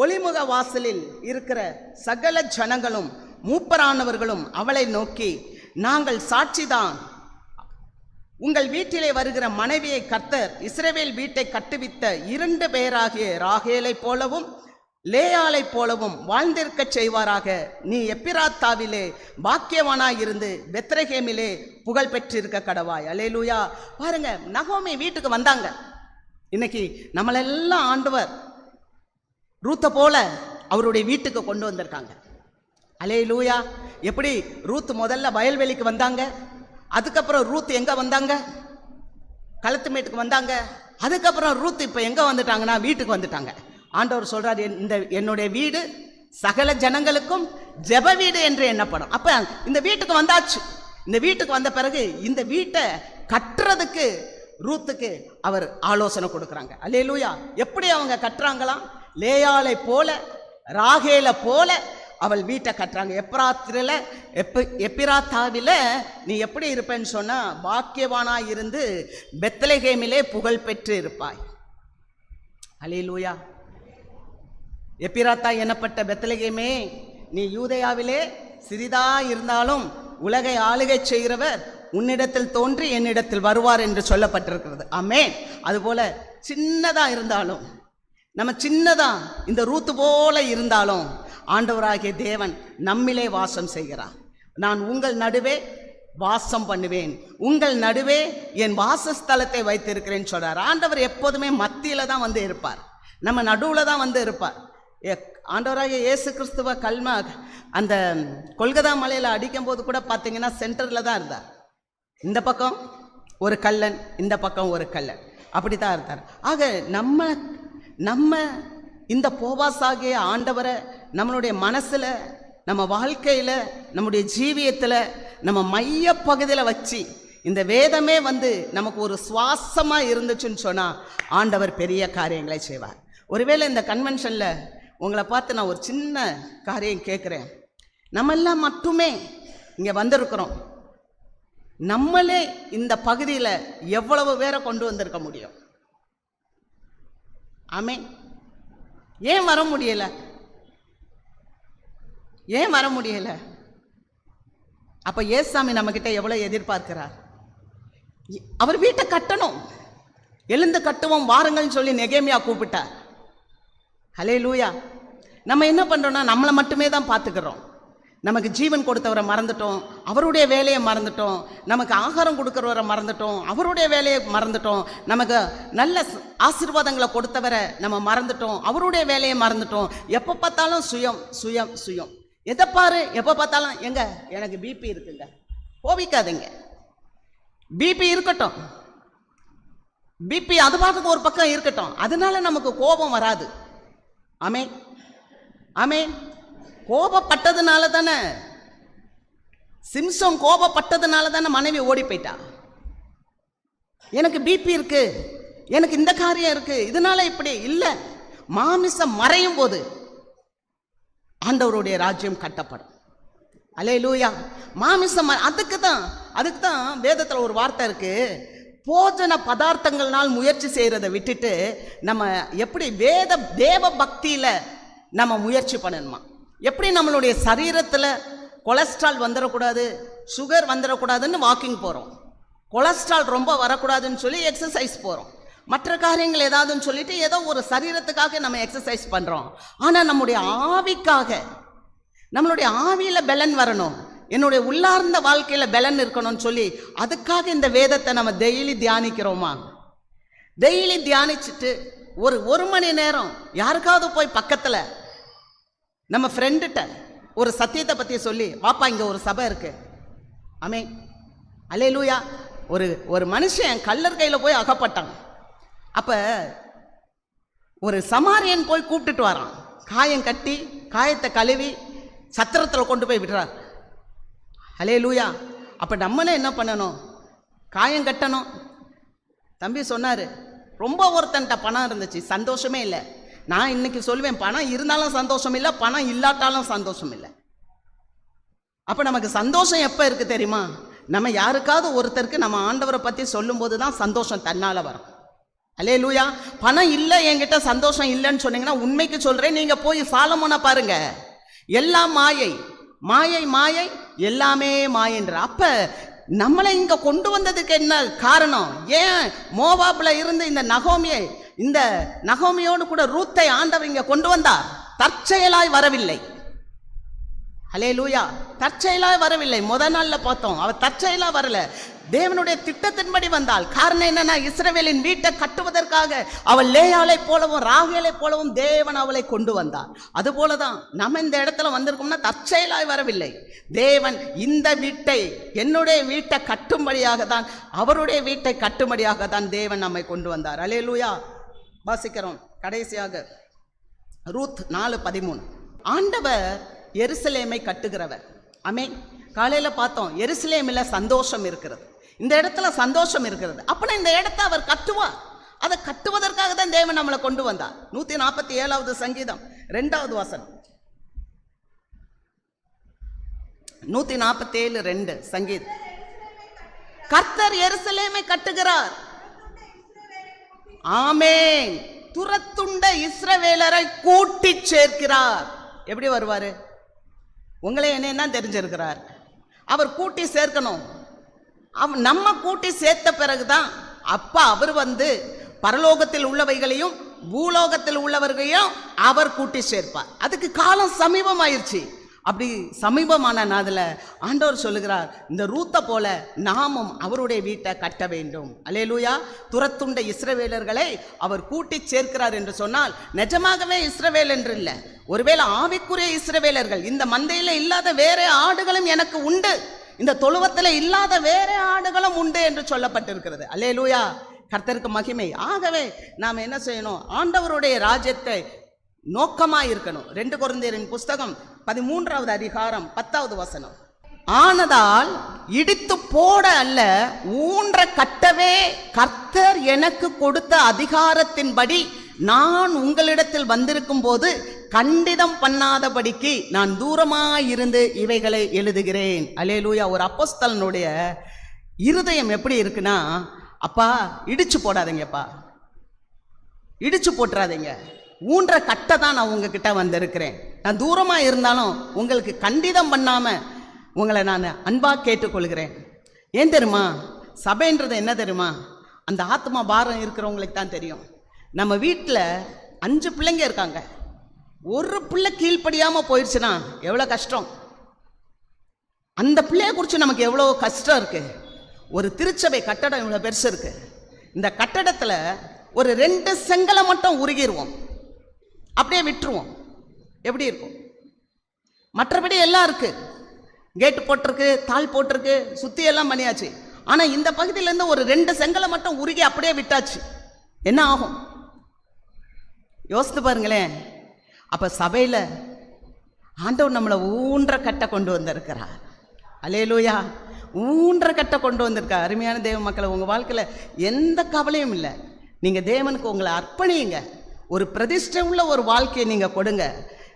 ஒளிமுக வாசலில் இருக்கிற சகல ஜனங்களும் மூப்பரானவர்களும் அவளை நோக்கி, நாங்கள் சாட்சிதான், உங்கள் வீட்டிலே வருகிற மனைவியை கர்த்தர் இஸ்ரவேல் வீட்டை கட்டுவித்த 2 பேராகிய ராகேலை போலவும் லேயாளை போலவும் வாழ்ந்திருக்க செய்வாராக. நீ எப்பிராத்தாவிலே பாக்கியவானாயிருந்து பெத்லகேமிலே புகழ் பெற்றிருக்க கடவாய். அல்லேலூயா. பாருங்க, நகோமி வீட்டுக்கு வந்தாங்க. இன்னைக்கு நம்மளெல்லாம் ஆண்டவர் ரூத்தை போல அவருடைய வீட்டுக்கு கொண்டு வந்திருக்காங்க. அல்லேலூயா. எப்படி ரூத் முதல்ல வயல்வெளிக்கு வந்தாங்க, அதுக்கப்புறம் ரூத் எங்க வந்தாங்க? களத்துமேட்டுக்கு வந்தாங்க. அதுக்கப்புறம் ரூத் இப்ப எங்க வந்துட்டாங்கன்னா வீட்டுக்கு வந்துட்டாங்க. ஆண்டவர் சொல்றாரு, என்னுடைய வீடு சகல ஜனங்களுக்கும் ஜெப வீடு என்று எண்ணப்படும். அப்ப இந்த வீட்டுக்கு வந்தாச்சு. இந்த வீட்டுக்கு வந்த பிறகு இந்த வீட்டை கட்டுறதுக்கு ரூத்துக்கு அவர் ஆலோசனை கொடுக்குறாங்க. அல்லேலூயா. எப்படி அவங்க கட்டுறாங்களாம்? லேயாளை போல ராகேல போல அவள் வீட்டை கட்டுறாங்க. எப்பிராத்தாவில நீ எப்படி இருப்பேன்னு சொன்னா பாக்கியவானாய் இருந்து பெத்லகேமிலே புகழ் பெற்று இருப்பாய். அல்லேலூயா. எப்பிராத்தா எனப்பட்ட பெத்லகேமே, நீ யூதேயாவிலே சிறிதா இருந்தாலும் உலகை ஆளுகை செய்கிறவர் உன்னிடத்தில் தோன்றி என்னிடத்தில் வருவார் என்று சொல்லப்பட்டிருக்கிறது. ஆமென். அதுபோல சின்னதா இருந்தாலும், நம்ம சின்னதா இந்த ரூத்து போல இருந்தாலும் ஆண்டவராகிய தேவன் நம்மிலே வாசம் செய்கிறார். நான் உங்கள் நடுவே வாசம் பண்ணுவேன், உங்கள் நடுவே என் வாசஸ்தலத்தை வைத்திருக்கிறேன்னு சொல்றார். ஆண்டவர் எப்போதுமே மத்தியில தான் வந்து இருப்பார், நம்ம நடுவுல தான் வந்து இருப்பார். ஆண்டவராகிய இயேசு கிறிஸ்துவ அந்த கொல்கதா மலையில அடிக்கும் போது கூட பார்த்தீங்கன்னா சென்டர்ல தான் இருந்தார். இந்த பக்கம் ஒரு கல்லன், இந்த பக்கம் ஒரு கல்லன், அப்படித்தான் இருந்தார். ஆக நம்ம இந்த போவாசாகிய ஆண்டவரை நம்மளுடைய மனசுல, நம்ம வாழ்க்கையில, நம்முடைய ஜீவியத்துல, நம்ம மைய பகுதியில வச்சு இந்த வேதமே வந்து நமக்கு ஒரு சுவாசமா இருந்துச்சுன்னு சொன்னா ஆண்டவர் பெரிய காரியங்களை செய்வார். ஒருவேளை இந்த கன்வென்ஷன்ல உங்களை பார்த்து நான் ஒரு சின்ன காரியம் கேட்குறேன். நம்ம எல்லாம் மட்டுமே இங்க வந்திருக்கிறோம். நம்மளே இந்த பகுதியில் எவ்வளவு பேரை கொண்டு வந்திருக்க முடியும்? ஆமென். ஏன் வர முடியல? ஏன் வர முடியல? அப்ப ஏசாமி நம்ம கிட்ட எவ்வளவு எதிர்பார்க்கிறார்? அவர் வீட்டை கட்டணும். எழுந்து கட்டுவோம் வாருங்கள்னு சொல்லி நெகேமியா கூப்பிட்டார். ஹல்லேலூயா. நம்ம என்ன பண்றோம்னா நம்மளை மட்டுமே தான் பார்த்துக்கிறோம். நமக்கு ஜீவன் கொடுத்தவரை மறந்துட்டோம், அவருடைய வேலையை மறந்துட்டோம். நமக்கு ஆகாரம் கொடுக்கிறவரை மறந்துட்டோம், அவருடைய வேலையை மறந்துட்டோம். நமக்கு நல்ல ஆசீர்வாதங்களை கொடுத்தவரை நம்ம மறந்துட்டோம், அவருடைய வேலையை மறந்துட்டோம். எப்போ பார்த்தாலும் சுயம் சுயம் சுயம். எதை பாரு, எப்போ பார்த்தாலும் எங்க எனக்கு பிபி இருக்குங்க. கோபிக்காதீங்க, பிபி இருக்கட்டும், பிபி அது பாட்டுக்கு ஒரு பக்கம் இருக்கட்டும், அதனால நமக்கு கோபம் வராது. ஆமென் ஆமென். கோபப்பட்டதுனால தானே சிம்சோன், கோபப்பட்டதுனால தானே மனைவி ஓடி போயிட்டா. எனக்கு பிபி இருக்கு, எனக்கு இந்த காரியம் இருக்கு, இதனால இப்படி இல்லை. மாமிசம் மறையும் போது ஆண்டவருடைய ராஜ்யம் கட்டப்படும். அல்லேலூயா. மாமிசம் அதுக்கு தான் வேதத்துல ஒரு வார்த்தை இருக்கு, போஜன பதார்த்தங்கள்னால் முயற்சி செய்யறதை விட்டுட்டு நம்ம எப்படி தேவ பக்தியில நம்ம முயற்சி பண்ணணுமா? எப்படி நம்மளுடைய சரீரத்தில் கொலஸ்ட்ரால் வந்துடக்கூடாது, சுகர் வந்துடக்கூடாதுன்னு வாக்கிங் போகிறோம், கொலஸ்ட்ரால் ரொம்ப வரக்கூடாதுன்னு சொல்லி எக்ஸசைஸ் போகிறோம், மற்ற காரியங்கள் ஏதாவதுன்னு சொல்லிட்டு ஏதோ ஒரு சரீரத்துக்காக நம்ம எக்ஸசைஸ் பண்ணுறோம். ஆனால் நம்முடைய ஆவிக்காக, நம்மளுடைய ஆவியில் பலன் வரணும், என்னுடைய உள்ளார்ந்த வாழ்க்கையில் பலன் இருக்கணும்னு சொல்லி அதுக்காக இந்த வேதத்தை நம்ம டெய்லி தியானிக்கிறோமா? டெய்லி தியானிச்சுட்டு ஒரு மணி நேரம் யாருக்காவது போய் பக்கத்தில் நம்ம ஃப்ரெண்டுகிட்ட ஒரு சத்தியத்தை பற்றி சொல்லி, வாப்பா இங்கே ஒரு சபை இருக்கு. ஆமென். அல்லேலூயா. ஒரு மனுஷன் கல்லர் கையில் போய் அகப்பட்டான். அப்போ ஒரு சமாரியன் போய் கூப்பிட்டுட்டு வரான். காயம் கட்டி காயத்தை கழுவி சத்திரத்தில் கொண்டு போய் விடுறார். அல்லேலூயா. அப்போ நம்மளே என்ன பண்ணணும்? காயம் கட்டணும். தம்பி சொன்னார், ரொம்ப ஒருத்தன்ட்ட பணம் இருந்துச்சு, சந்தோஷமே இல்லை. நான் இன்னைக்கு சொல்லுவேன், பணம் இருந்தாலும் சந்தோஷம் இல்லை, பணம் இல்லாட்டாலும் சந்தோஷம் இல்லை. அப்போ நமக்கு சந்தோஷம் எப்போ இருக்குது தெரியுமா? நம்ம யாருக்காவது ஒருத்தருக்கு நம்ம ஆண்டவரை பற்றி சொல்லும்போது தான் சந்தோஷம் தன்னால் வரும். அல்லேலூயா. பணம் இல்லை என்கிட்ட சந்தோஷம் இல்லைன்னு சொன்னீங்கன்னா உண்மைக்கு சொல்கிறேன், நீங்கள் போய் சாலமோனை பாருங்க, எல்லாம் மாயை மாயை மாயை எல்லாமே மாயன்ற. அப்போ நம்மளை இங்கே கொண்டு வந்ததுக்கு என்ன காரணம்? ஏன் மோவாப்ல இருந்து இந்த நகோமியோடு கூட ரூத்தை ஆண்டவர் இங்கே கொண்டு வந்தார்? தற்செயலாய் வரவில்லை. ஹல்லேலூயா. தற்செயலாய் வரவில்லை. முதல் நாள்ல பார்த்தோம், அவ தற்செயலா வரல, தேவனுடைய திட்டத்தின்படி வந்தாள். காரணம் என்னன்னா, இஸ்ரவேலின் வீட்டை கட்டுவதற்காக அவள் லேயாளை போலவும் ராகேலை போலவும் தேவன் அவளை கொண்டு வந்தார். அதுபோலதான் நம்ம இந்த இடத்துல வந்திருக்கோம்னா தற்செயலாய் வரவில்லை. தேவன் இந்த வீட்டை, என்னுடைய வீட்டை கட்டும்படியாக தான், அவருடைய வீட்டை கட்டும்படியாக தான் தேவன் நம்மை கொண்டு வந்தார். அல்லேலூயா. வாசிக்கிறோம் கடைசியாக ரூத் 4:13. ஆண்டவர் எருசலேமை கட்டுகிறவர். ஆமென். காலையில பார்த்தோம், எருசலேமில் சந்தோஷம் இருக்கிறது, இந்த இடத்துல சந்தோஷம் இருக்கிறது. அப்பனா இந்த இடத்தை அவர் கட்டுவார். அதை கட்டுவதற்காக தான் தேவன் நம்மளை கொண்டு வந்தார். 147வது சங்கீதம் 2வது வசனம். 147:2 சங்கீதம். கர்த்தர் எருசலேமை கட்டுகிறார். ஆமென். துரத்துண்ட இஸ்ரவேலரை கூட்டி சேர்க்கிறார். எப்படி வருவாரு? உங்களே என்ன தெரிஞ்சிருக்கிறார். அவர் கூட்டி சேர்க்கணும். நம்ம கூட்டி சேர்த்த பிறகுதான் அப்பா அவர் பரலோகத்தில் உள்ளவைகளையும் பூலோகத்தில் உள்ளவர்களையும் அவர் கூட்டி சேர்ப்பார். அதுக்கு காலம் சமீபமாயிருச்சு. அப்படி சமீபமான நாதில் ஆண்டவர் சொல்லுகிறார், இந்த ரூத்தை போல நாமும் அவருடைய வீட்டை கட்ட வேண்டும். அல்லேலூயா. துரத்துண்ட இஸ்ரவேலர்களை அவர் கூட்டி சேர்க்கிறார் என்று சொன்னால் நிஜமாகவே இஸ்ரவேல் என்று இல்லை, ஒருவேளை ஆவிக்குரிய இஸ்ரவேலர்கள். இந்த மந்தையில் இல்லாத வேற ஆடுகளும் எனக்கு உண்டு, இந்த தொழுவத்தில் இல்லாத வேற ஆடுகளும் உண்டு என்று சொல்லப்பட்டிருக்கிறது. அல்லேலூயா. கர்த்தருக்கு மகிமை. ஆகவே நாம் என்ன செய்யணும்? ஆண்டவருடைய ராஜ்யத்தை நோக்கமாக இருக்கணும். 2 கொரிந்தியரின் புஸ்தகம் 13வது அதிகாரம் 10வது வசனம். ஆனதால் இடித்து போட அல்ல, ஊன்ற கட்டவே கர்த்தர் எனக்கு கொடுத்த அதிகாரத்தின்படி நான் உங்களிடத்தில் வந்திருக்கும் போது கண்டிதம் பண்ணாதபடிக்கு நான் தூரமாயிருந்து இவைகளை எழுதுகிறேன். அல்லேலூயா. ஒரு அப்போஸ்தலனுடைய இருதயம் எப்படி இருக்குன்னா, அப்பா இடிச்சு போடாதீங்கப்பா, இடிச்சு போட்டுறாதீங்க, ஊன்ற கட்ட தான் நான் உங்ககிட்ட வந்திருக்கிறேன். நான் தூரமாக இருந்தாலும் உங்களுக்கு கண்டிதம் பண்ணாமல் உங்களை நான் அன்பாக கேட்டுக்கொள்கிறேன். ஏன் தெரியுமா? சபைன்றது என்ன தெரியுமா? அந்த ஆத்மா பாரம் இருக்கிறவங்களுக்கு தான் தெரியும். நம்ம வீட்டில் 5 பிள்ளைங்க இருக்காங்க, ஒரு பிள்ளை கீழ்ப்படியாமல் போயிடுச்சுன்னா எவ்வளோ கஷ்டம். அந்த பிள்ளைய குறித்து நமக்கு எவ்வளோ கஷ்டம் இருக்குது. ஒரு திருச்சபை கட்டடம் இவ்வளோ பெருசு இருக்குது. இந்த கட்டடத்தில் ஒரு 2 செங்கலை மட்டும் உருகிடுவோம், அப்படியே விட்டுருவோம். எப்படி இருக்கும்? மற்றபடி எல்லாம் இருக்கு, கேட்டு போட்டிருக்கு, தாள் போட்டிருக்கு, சுத்தி எல்லாம் பண்ணியாச்சு. ஆனால் இந்த பகுதியிலேருந்து ஒரு 2 செங்கலை மட்டும் உருகி அப்படியே விட்டாச்சு, என்ன ஆகும்? யோசித்து பாருங்களேன். அப்போ சபையில் ஆண்டவர் நம்மளை ஊன்ற கட்ட கொண்டு வந்திருக்கிறார். அல்லேலூயா. ஊன்ற கட்ட கொண்டு வந்திருக்கார். அருமையான தேவ மக்களை, உங்கள் வாழ்க்கையில் எந்த கவலையும் இல்லை. நீங்கள் தேவனுக்கு உங்களை அர்ப்பணியுங்க. ஒரு பிரதிஷ்டை உள்ள ஒரு வாழ்க்கையை நீங்கள் கொடுங்க.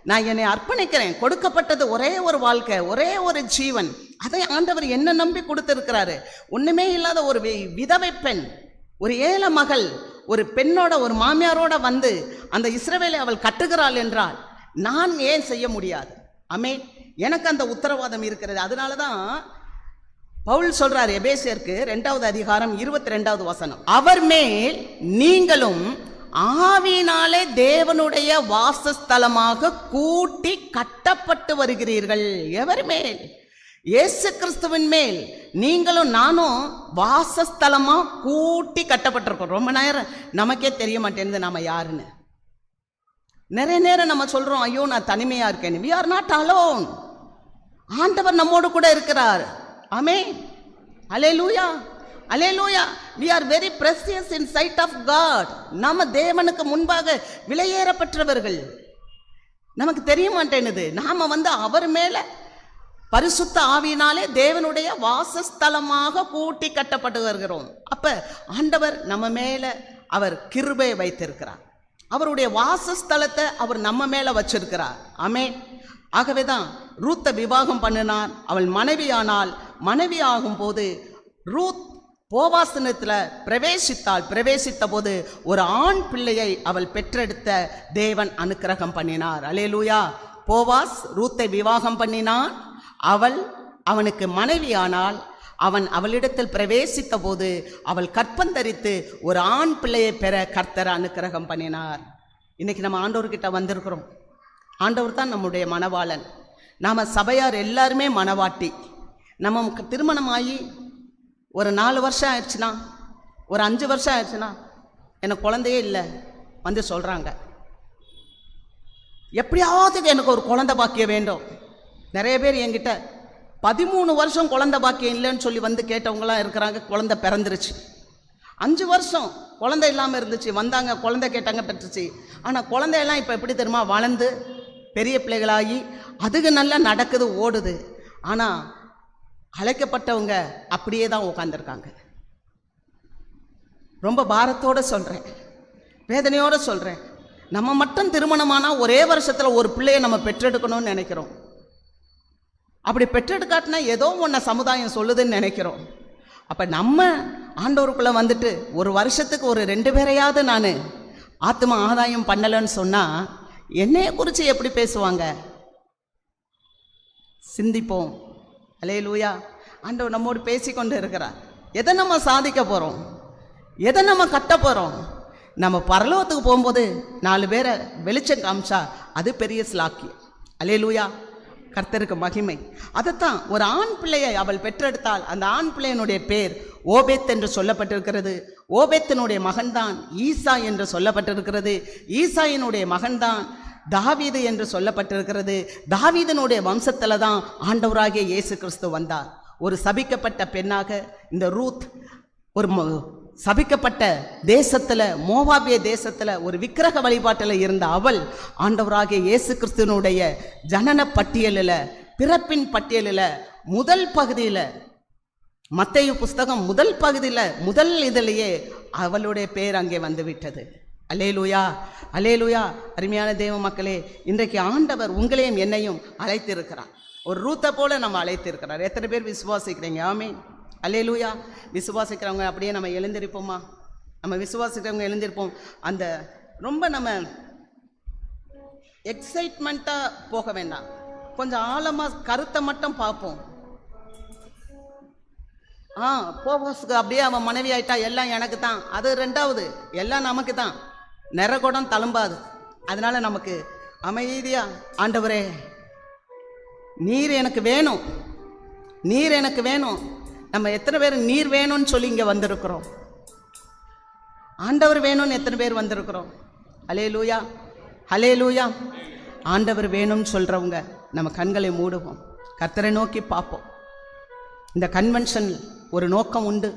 நான் என்னை அர்ப்பணிக்கிறேன். கொடுக்கப்பட்டது ஒரே ஒரு வாழ்க்கை, ஒரே ஒரு ஜீவன். அதை ஆண்டவர் என்ன நம்பி கொடுத்திருக்கிறாரு. ஒன்றுமே இல்லாத ஒரு விதவை பெண், ஒரு ஏழை மகள், ஒரு பெண்ணோட, ஒரு மாமியாரோட அந்த இஸ்ரவேலை அவள் கட்டுகிறாள் என்றால் நான் ஏன் செய்ய முடியாது? ஆமென். எனக்கு அந்த உத்தரவாதம் இருக்கிறது. அதனால தான் பவுல் சொல்றார் எபேசியருக்கு 2வது அதிகாரம் 22வது வசனம், அவர் மேல் நீங்களும் ஆவியினாலே தேவனுடைய வாசஸ்தலமாக கூட்டி கட்டப்பட்டு வருகிறீர்கள். எவர் மேல்? இயேசு கிறிஸ்துவின் மேல் நீங்களும் நானும் வாசஸ்தலமா கூட்டி கட்டப்பட்டிருக்கோம். ரொம்ப நேரம் நமக்கே தெரிய மாட்டேங்குது நாம யாருன்னு. நிறைய நேரம் நம்ம சொல்றோம், ஐயோ நான் தனிமையா இருக்கேன். we are not alone. ஆண்டவர் நம்மோடு கூட இருக்கிறார். ஆமென். அல்லேலூயா. அல்லேலூயா. we are very precious in sight of God. நம்ம தேவனுக்கு முன்பாக விலையேறப்பட்டவர்கள். நமக்கு தெரிய மாட்டேனுது. நாம அவர் மேல பரிசுத்த ஆவியினாலே தேவனுடைய வாசஸ்தலமாக கூட்டி கட்டப்பட்டு வருகிறோம். அப்ப ஆண்டவர் நம்ம மேல அவர் கிருபை வைத்திருக்கிறார். அவருடைய வாசஸ்தலத்தை அவர் நம்ம மேல வச்சிருக்கிறார். ஆமென். ஆகவேதான் ரூத்தை விவாகம் பண்ணினார். அவள் மனைவியானால், மனைவி ஆகும் போது ரூத் போவாசனத்தில் பிரவேசித்தாள். பிரவேசித்த போது ஒரு ஆண் பிள்ளையை அவள் பெற்றெடுத்த தேவன் அனுக்கிரகம் பண்ணினார். அல்லேலூயா. போவாஸ் ரூத்தை விவாகம் பண்ணினான். அவள் அவனுக்கு மனைவியானால். அவன் அவளிடத்தில் பிரவேசித்த போது அவள் கற்பந்தரித்து ஒரு ஆண் பிள்ளையை பெற கர்த்தர் அனுக்கிரகம் பண்ணினார். இன்னைக்கு நம்ம ஆண்டவர்கிட்ட வந்திருக்கிறோம். ஆண்டவர் தான் நம்முடைய மணவாளன். நாம் சபையார் எல்லாருமே மணவாட்டி. நம்ம திருமணமாகி ஒரு 4 வருஷம் ஆயிடுச்சுன்னா, ஒரு 5 வருஷம் ஆயிடுச்சுன்னா, எனக்கு குழந்தையே இல்லை வந்து சொல்கிறாங்க, எப்படியாவது எனக்கு ஒரு குழந்தை பாக்கியம் வேண்டும். நிறைய பேர் என்கிட்ட 13 வருஷம் குழந்தை பாக்கியம் இல்லைன்னு சொல்லி வந்து கேட்டவங்களாம் இருக்கிறாங்க. குழந்தை பிறந்துருச்சு. 5 வருஷம் குழந்தை இல்லாமல் இருந்துச்சு, வந்தாங்க, குழந்தை கேட்டாங்க, பெற்றுச்சு. ஆனால் குழந்தையெல்லாம் இப்போ எப்படி தெரியுமா, வளர்ந்து பெரிய பிள்ளைகளாகி அதுக்கு நல்லா நடக்குது, ஓடுது. ஆனால் அழைக்கப்பட்டவங்க அப்படியே தான் உட்காந்துருக்காங்க. ரொம்ப பாரத்தோடு சொல்கிறேன், வேதனையோடு சொல்கிறேன். நம்ம மட்டும் திருமணமானால் ஒரே வருஷத்தில் ஒரு பிள்ளையை நம்ம பெற்றெடுக்கணும்னு நினைக்கிறோம். அப்படி பெற்றெடுக்காட்டினா ஏதோ ஒன்றை சமுதாயம் சொல்லுதுன்னு நினைக்கிறோம். அப்போ நம்ம ஆண்டவருக்குள்ளே வந்துட்டு ஒரு வருஷத்துக்கு ஒரு 2 பேரையாவது நான் ஆத்ம ஆதாயம் பண்ணலைன்னு சொன்னால் என்னைய குறித்து எப்படி பேசுவாங்க? சிந்திப்போம். அல்லேலூயா. ஆண்டவர் நம்மோடு பேசிக்கொண்டு இருக்கிறார். எதை நம்ம சாதிக்க போகிறோம்? எதை நம்ம கட்ட போகிறோம்? நம்ம பரலோகத்துக்கு போகும்போது 4 பேரை வெளிச்சம் காமிச்சா அது பெரிய ஸ்லாக்கியம். அல்லேலூயா. கர்த்தருக்கு மகிமை. அதைத்தான் ஒரு ஆண் பிள்ளையை அவள் பெற்றெடுத்தால் அந்த ஆண் பிள்ளையினுடைய பேர் ஓபேத் என்று சொல்லப்பட்டிருக்கிறது. ஓபேத்தினுடைய மகன்தான் ஈசா என்று சொல்லப்பட்டிருக்கிறது. ஈசாயினுடைய மகன்தான் தாவீது என்று சொல்லப்பட்டிருக்கிறது. தாவீதனுடைய வம்சத்தில் தான் ஆண்டவராகிய இயேசு கிறிஸ்து வந்தார். ஒரு சபிக்கப்பட்ட பெண்ணாக இந்த ரூத், ஒரு சபிக்கப்பட்ட தேசத்தில், மோவாபிய தேசத்தில் ஒரு விக்கிரக வழிபாட்டில் இருந்த அவள் ஆண்டவராகிய இயேசு கிறிஸ்துவனுடைய ஜனன பட்டியலில், பிறப்பின் பட்டியலில் முதல் பகுதியில், மத்தேயு புஸ்தகம் முதல் பகுதியில் முதல் இதிலேயே அவளுடைய பேர் அங்கே வந்துவிட்டது. அல்லேலூயா, அல்லேலூயா. அருமையான தேவ மக்களே, இன்றைக்கு ஆண்டவர் உங்களையும் என்னையும் அழைத்திருக்கிறார். ஒரு ரூத்தை போல நம்ம அழைத்திருக்கிறார். எத்தனை பேர் விசுவாசிக்கிறீங்க? ஆமென். அல்லேலூயா. விசுவாசிக்கிறவங்க அப்படியே நம்ம எழுந்திருப்போமா? நம்ம விசுவாசிக்கிறவங்க எழுந்திருப்போம். அந்த ரொம்ப நம்ம எக்ஸைட்மெண்ட்டாக போக வேண்டாம், கொஞ்சம் ஆழமாக கருத்தை மட்டும் பார்ப்போம். போவாஸுக்கு அப்படியே அவன் மனைவி ஆயிட்டா, எல்லாம் எனக்கு தான், அது 2வது, எல்லாம் நமக்கு தான், நிறகுடம் தழும்பாது. அதனால நமக்கு அமைதியா, ஆண்டவரே நீர் எனக்கு வேணும், நீர் எனக்கு வேணும். நம்ம எத்தனை பேர் நீர் வேணும்னு சொல்லி இங்கே வந்திருக்கிறோம்? ஆண்டவர் வேணும்னு எத்தனை பேர் வந்திருக்கிறோம்? ஹல்லேலூயா, ஹல்லேலூயா. ஆண்டவர் வேணும்னு சொல்கிறவங்க நம்ம கண்களை மூடுவோம், கர்த்தரை நோக்கி பார்ப்போம். இந்த கன்வென்ஷன் ஒரு நோக்கம் உண்டு,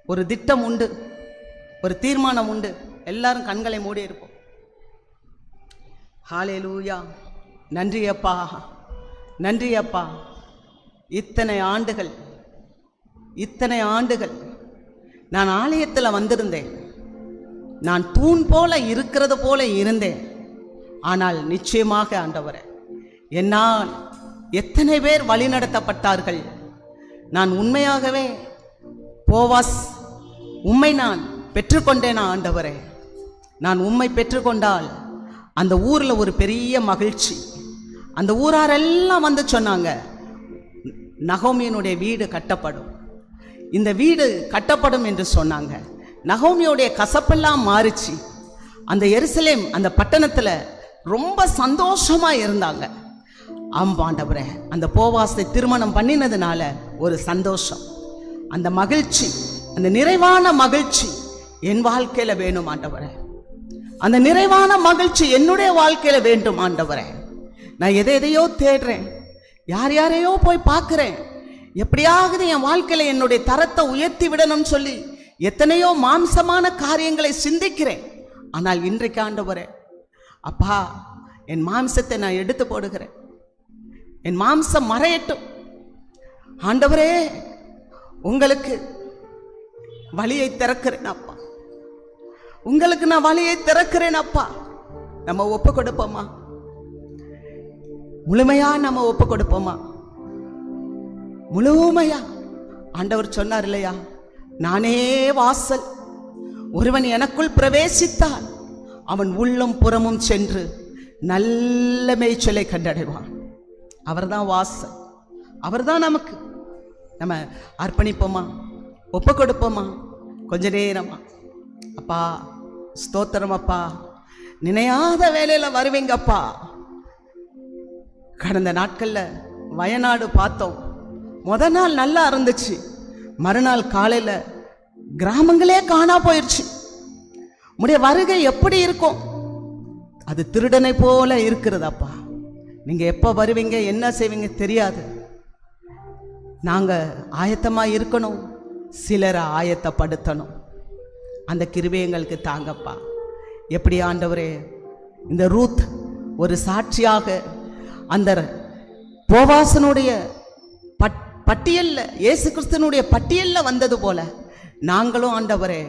ஒரு திட்டம் உண்டு, ஒரு தீர்மானம் உண்டு. எல்லாரும் கண்களை மூடி இருப்போம். ஹல்லேலூயா. நன்றி அப்பா, நன்றி அப்பா. இத்தனை ஆண்டுகள் நான் ஆலயத்தில் வந்திருந்தேன். நான் தூண் போல இருக்கிறது போல இருந்தேன். ஆனால் நிச்சயமாக ஆண்டவரே, என்னால் எத்தனை பேர் வழிநடத்தப்பட்டார்கள். நான் உண்மையாகவே போவாஸ் உம்மை நான் பெற்றுக்கொண்டேனா ஆண்டவரே? நான் உம்மை பெற்றுக்கொண்டால் அந்த ஊரில் ஒரு பெரிய மகிழ்ச்சி. அந்த ஊராரெல்லாம் வந்து சொன்னாங்க, நகோமியினுடைய வீடு கட்டப்படும், இந்த வீடு கட்டப்படும் என்று சொன்னாங்க. நகோமியோடைய கசப்பெல்லாம் மாறிச்சு. அந்த எருசலேம், அந்த பட்டணத்தில் ரொம்ப சந்தோஷமாக இருந்தாங்க. ஆண்டவரே, அந்த போவாசை திருமணம் பண்ணினதுனால ஒரு சந்தோஷம், அந்த மகிழ்ச்சி, அந்த நிறைவான மகிழ்ச்சி என் வாழ்க்கையில் வேணும் ஆண்டவரே. அந்த நிறைவான மகிழ்ச்சி என்னுடைய வாழ்க்கையில் வேண்டும் ஆண்டவரே. நான் எதையோ தேடுறேன், யாரையோ போய் பார்க்குறேன், எப்படியாவது என் வாழ்க்கையில் என்னுடைய தரத்தை உயர்த்தி விடணும்னு சொல்லி எத்தனையோ மாம்சமான காரியங்களை சிந்திக்கிறேன். ஆனால் இன்றைக்கு ஆண்டவரே, அப்பா, என் மாம்சத்தை நான் எடுத்து போடுகிறேன், என் மாம்சம் மறையட்டும் ஆண்டவரே. உங்களுக்கு வழியை திறக்கிறேன் அப்பா, உங்களுக்கு நான் வழியை திறக்கிறேன் அப்பா. நம்ம ஒப்பு கொடுப்போமா? முழுமையா நம்ம ஒப்பு கொடுப்போமா? முழுமையா. ஆண்டவர் சொன்னார் இல்லையா, நானே வாசல், ஒருவன் எனக்குள் பிரவேசித்தால் அவன் உள்ளும் புறமும் சென்று நல்ல மேய்ச்சலை கண்டடைவான். அவர்தான் வாசல், அவர்தான் நமக்கு. நம்ம அர்ப்பணிப்போமா? ஒப்பு கொடுப்போமா? கொஞ்ச நேரமா. அப்பா ஸ்தோத்திரம் அப்பா, நினையாத வேலையில் வருவீங்கப்பா, கடந்த நாட்கள்ல வயநாடு பார்த்தோம். முத நாள் நல்லா இருந்துச்சு, மறுநாள் காலையில கிராமங்களே காணா போயிடுச்சு. உடைய வருகை எப்படி இருக்கும்? அது திருடனை போல இருக்கிறதப்பா. நீங்க எப்ப வருவீங்க, என்ன செய்வீங்க தெரியாது. நாங்க ஆயத்தமா இருக்கணும், சிலரை ஆயத்தப்படுத்தணும். அந்த கிருபை எங்களுக்கு தாங்கப்பா. எப்படி ஆண்டவரே, இந்த ரூத் ஒரு சாட்சியாக அந்த போவாசனுடைய பட்டியல்ல, இயேசு கிறிஸ்துனுடைய பட்டியல்ல வந்தது போல நாங்களும் ஆண்டவரே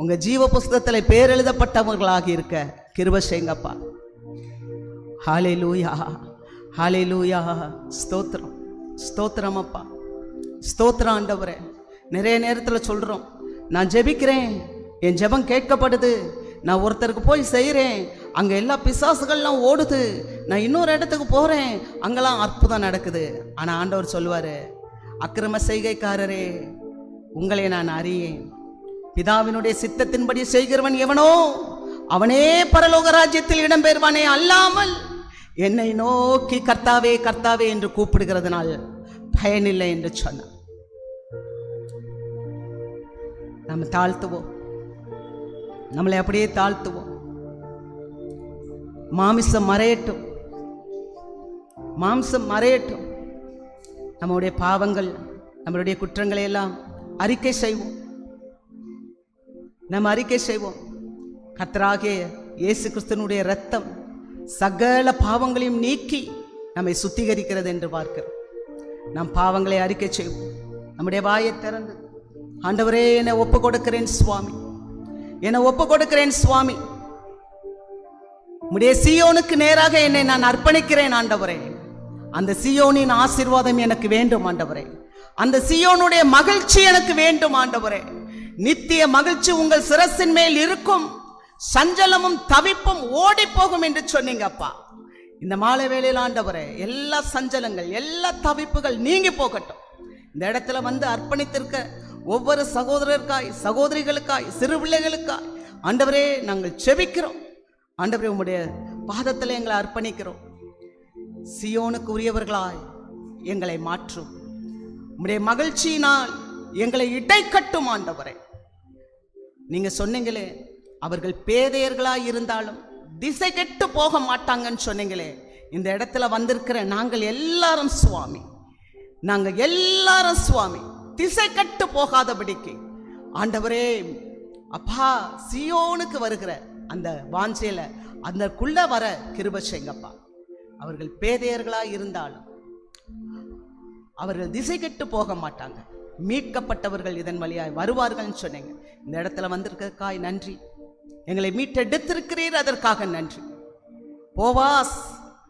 உங்க ஜீவ புஸ்தகத்தில் பேர் எழுதப்பட்டவர்களாக இருக்க கிருபை செய்யுங்கப்பா. ஹல்லேலூயா, ஹல்லேலூயா. ஸ்தோத்திரம், ஸ்தோத்திரம் அப்பா, ஸ்தோத்திரம் ஆண்டவரே. நிறைய நேரத்தில் சொல்றோம், நான் ஜெபிக்கிறேன், என் ஜெபம் கேட்கப்படுது, நான் ஒருத்தருக்கு போய் செய்கிறேன், அங்கே எல்லா பிசாசுகள்லாம் ஓடுது, நான் இன்னொரு இடத்துக்கு போகிறேன், அங்கெல்லாம் அற்புதம் நடக்குது. ஆனால் ஆண்டவர் சொல்லுவார், அக்கிரம செய்கைக்காரரே, உங்களை நான் அறியேன். பிதாவினுடைய சித்தத்தின்படி செய்கிறவன் எவனோ அவனே பரலோக ராஜ்யத்தில் இடம்பெறுவானே, அல்லாமல் என்னை நோக்கி கர்த்தாவே கர்த்தாவே என்று கூப்பிடுகிறதுனால் பயனில்லை என்று சொன்னார். நம்ம தாழ்த்துவோம், நம்மளை அப்படியே தாழ்த்துவோம். மாமிசம் மறையட்டும், மாம்சம் மறையட்டும். நம்முடைய பாவங்கள், நம்மளுடைய குற்றங்களை எல்லாம் அறிக்கை செய்வோம். நம்ம அறிக்கை செய்வோம். கர்த்தராகிய இயேசு கிறிஸ்துவினுடைய இரத்தம் சகல பாவங்களையும் நீக்கி நம்மை சுத்திகரிக்கிறது என்று பார்க்கிறோம். நாம் பாவங்களை அறிக்கை செய்வோம். நம்முடைய வாயை திறந்து, ஆண்டவரே என்னை ஒப்பு கொடுக்கிறேன் சுவாமி, என்னை ஒப்பு கொடுக்கிறேன் சுவாமி, உம்முடைய சீயோனுக்கு நேராக என்னை நான் அர்ப்பணிக்கிறேன் ஆண்டவரே. அந்த சீயோனின் ஆசீர்வாதம் எனக்கு வேண்டும் ஆண்டவரே. அந்த சீயோனுடைய மகிழ்ச்சி எனக்கு வேண்டும் ஆண்டவரே. நித்திய மகிழ்ச்சி உங்கள் சிரசின் மேல் இருக்கும், சஞ்சலமும் தவிப்பும் ஓடி போகும் என்று சொன்னீங்கப்பா. இந்த மாலை வேளையில் ஆண்டவரே, எல்லா சஞ்சலங்கள், எல்லா தவிப்புகள் நீங்கி போகட்டும். இந்த இடத்துல வந்து அர்ப்பணித்திருக்க ஒவ்வொரு சகோதரருக்காய், சகோதரிகளுக்காய், சிறு பிள்ளைகளுக்காய் ஆண்டவரே நாங்கள் செபிக்கிறோம். ஆண்டவரே, உம்முடைய பாதத்தில் எங்களை அர்ப்பணிக்கிறோம். சியோனுக்கு உரியவர்களாய் எங்களை மாற்றும். உம்முடைய மகிழ்ச்சியினால் எங்களை இடை கட்டும் ஆண்டவரே. நீங்க சொன்னீங்களே, அவர்கள் பேதையர்களாய் இருந்தாலும் திசை கெட்டு போக மாட்டாங்கன்னு சொன்னீங்களே. இந்த இடத்துல வந்திருக்கிற நாங்கள் எல்லாரும் சுவாமி, நாங்கள் எல்லாரும் சுவாமி, திசை கட்டு போகாதபடிக்கு ஆண்டவரே அப்பா, சியோனுக்கு வருகிற அந்த வாஞ்சையில அதற்குள்ள வர கிருபை செய்யுங்கப்பா. அவர்கள் பேதையர்களாய் இருந்தாலும் அவர்கள் திசை கெட்டு போக மாட்டாங்க, மீட்கப்பட்டவர்கள் இதன் வழியாய் வருவார்கள் சொன்னீங்க. இந்த இடத்துல வந்திருக்கிறதுக்காய் நன்றி. எங்களை மீட்டெடுத்திருக்கிறீர், அதற்காக நன்றி. போவாஸ்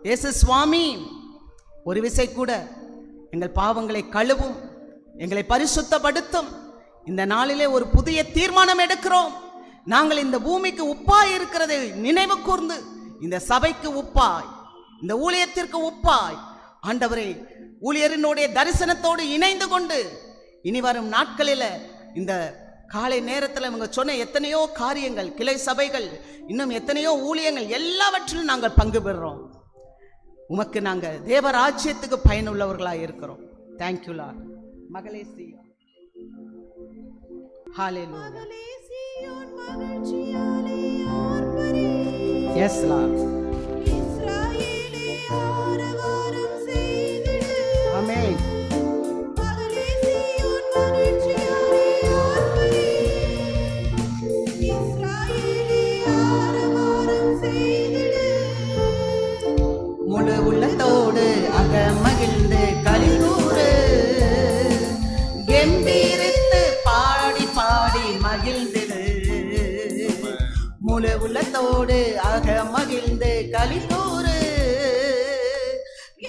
இயேசு சுவாமி, ஒரு விசை கூட எங்கள் பாவங்களை கழுவும், எங்களை பரிசுத்தப்படுத்தும். இந்த நாளிலே ஒரு புதிய தீர்மானம் எடுக்கிறோம். நாங்கள் இந்த பூமிக்கு உப்பாய் இருக்கிறதை நினைவு கூர்ந்து, இந்த சபைக்கு உப்பாய், இந்த ஊழியத்திற்கு உப்பாய் ஆண்டவரே, ஊழியரினுடைய தரிசனத்தோடு இணைந்து கொண்டு இனி வரும் நாட்களில் இந்த காலை நேரத்தில் இவங்க சொன்ன எத்தனையோ காரியங்கள், கிளை சபைகள், இன்னும் எத்தனையோ ஊழியங்கள், எல்லாவற்றிலும் நாங்கள் பங்கு பெறுறோம். உமக்கு நாங்கள் தேவராஜ்யத்துக்கு பயனுள்ளவர்களாக இருக்கிறோம். Thank you Lord. மகளே சீயோன், ஹல்லேலூயா. S Lord. ஆமென். முழு உள்ளத்தோடு அக மகிழ்ந்து களிகூறு, கம்பீரித்து பாடி பாடி மகிழ்ந்திடு. முழு உள்ளத்தோடு அக மகிழ்ந்து களிகூறு,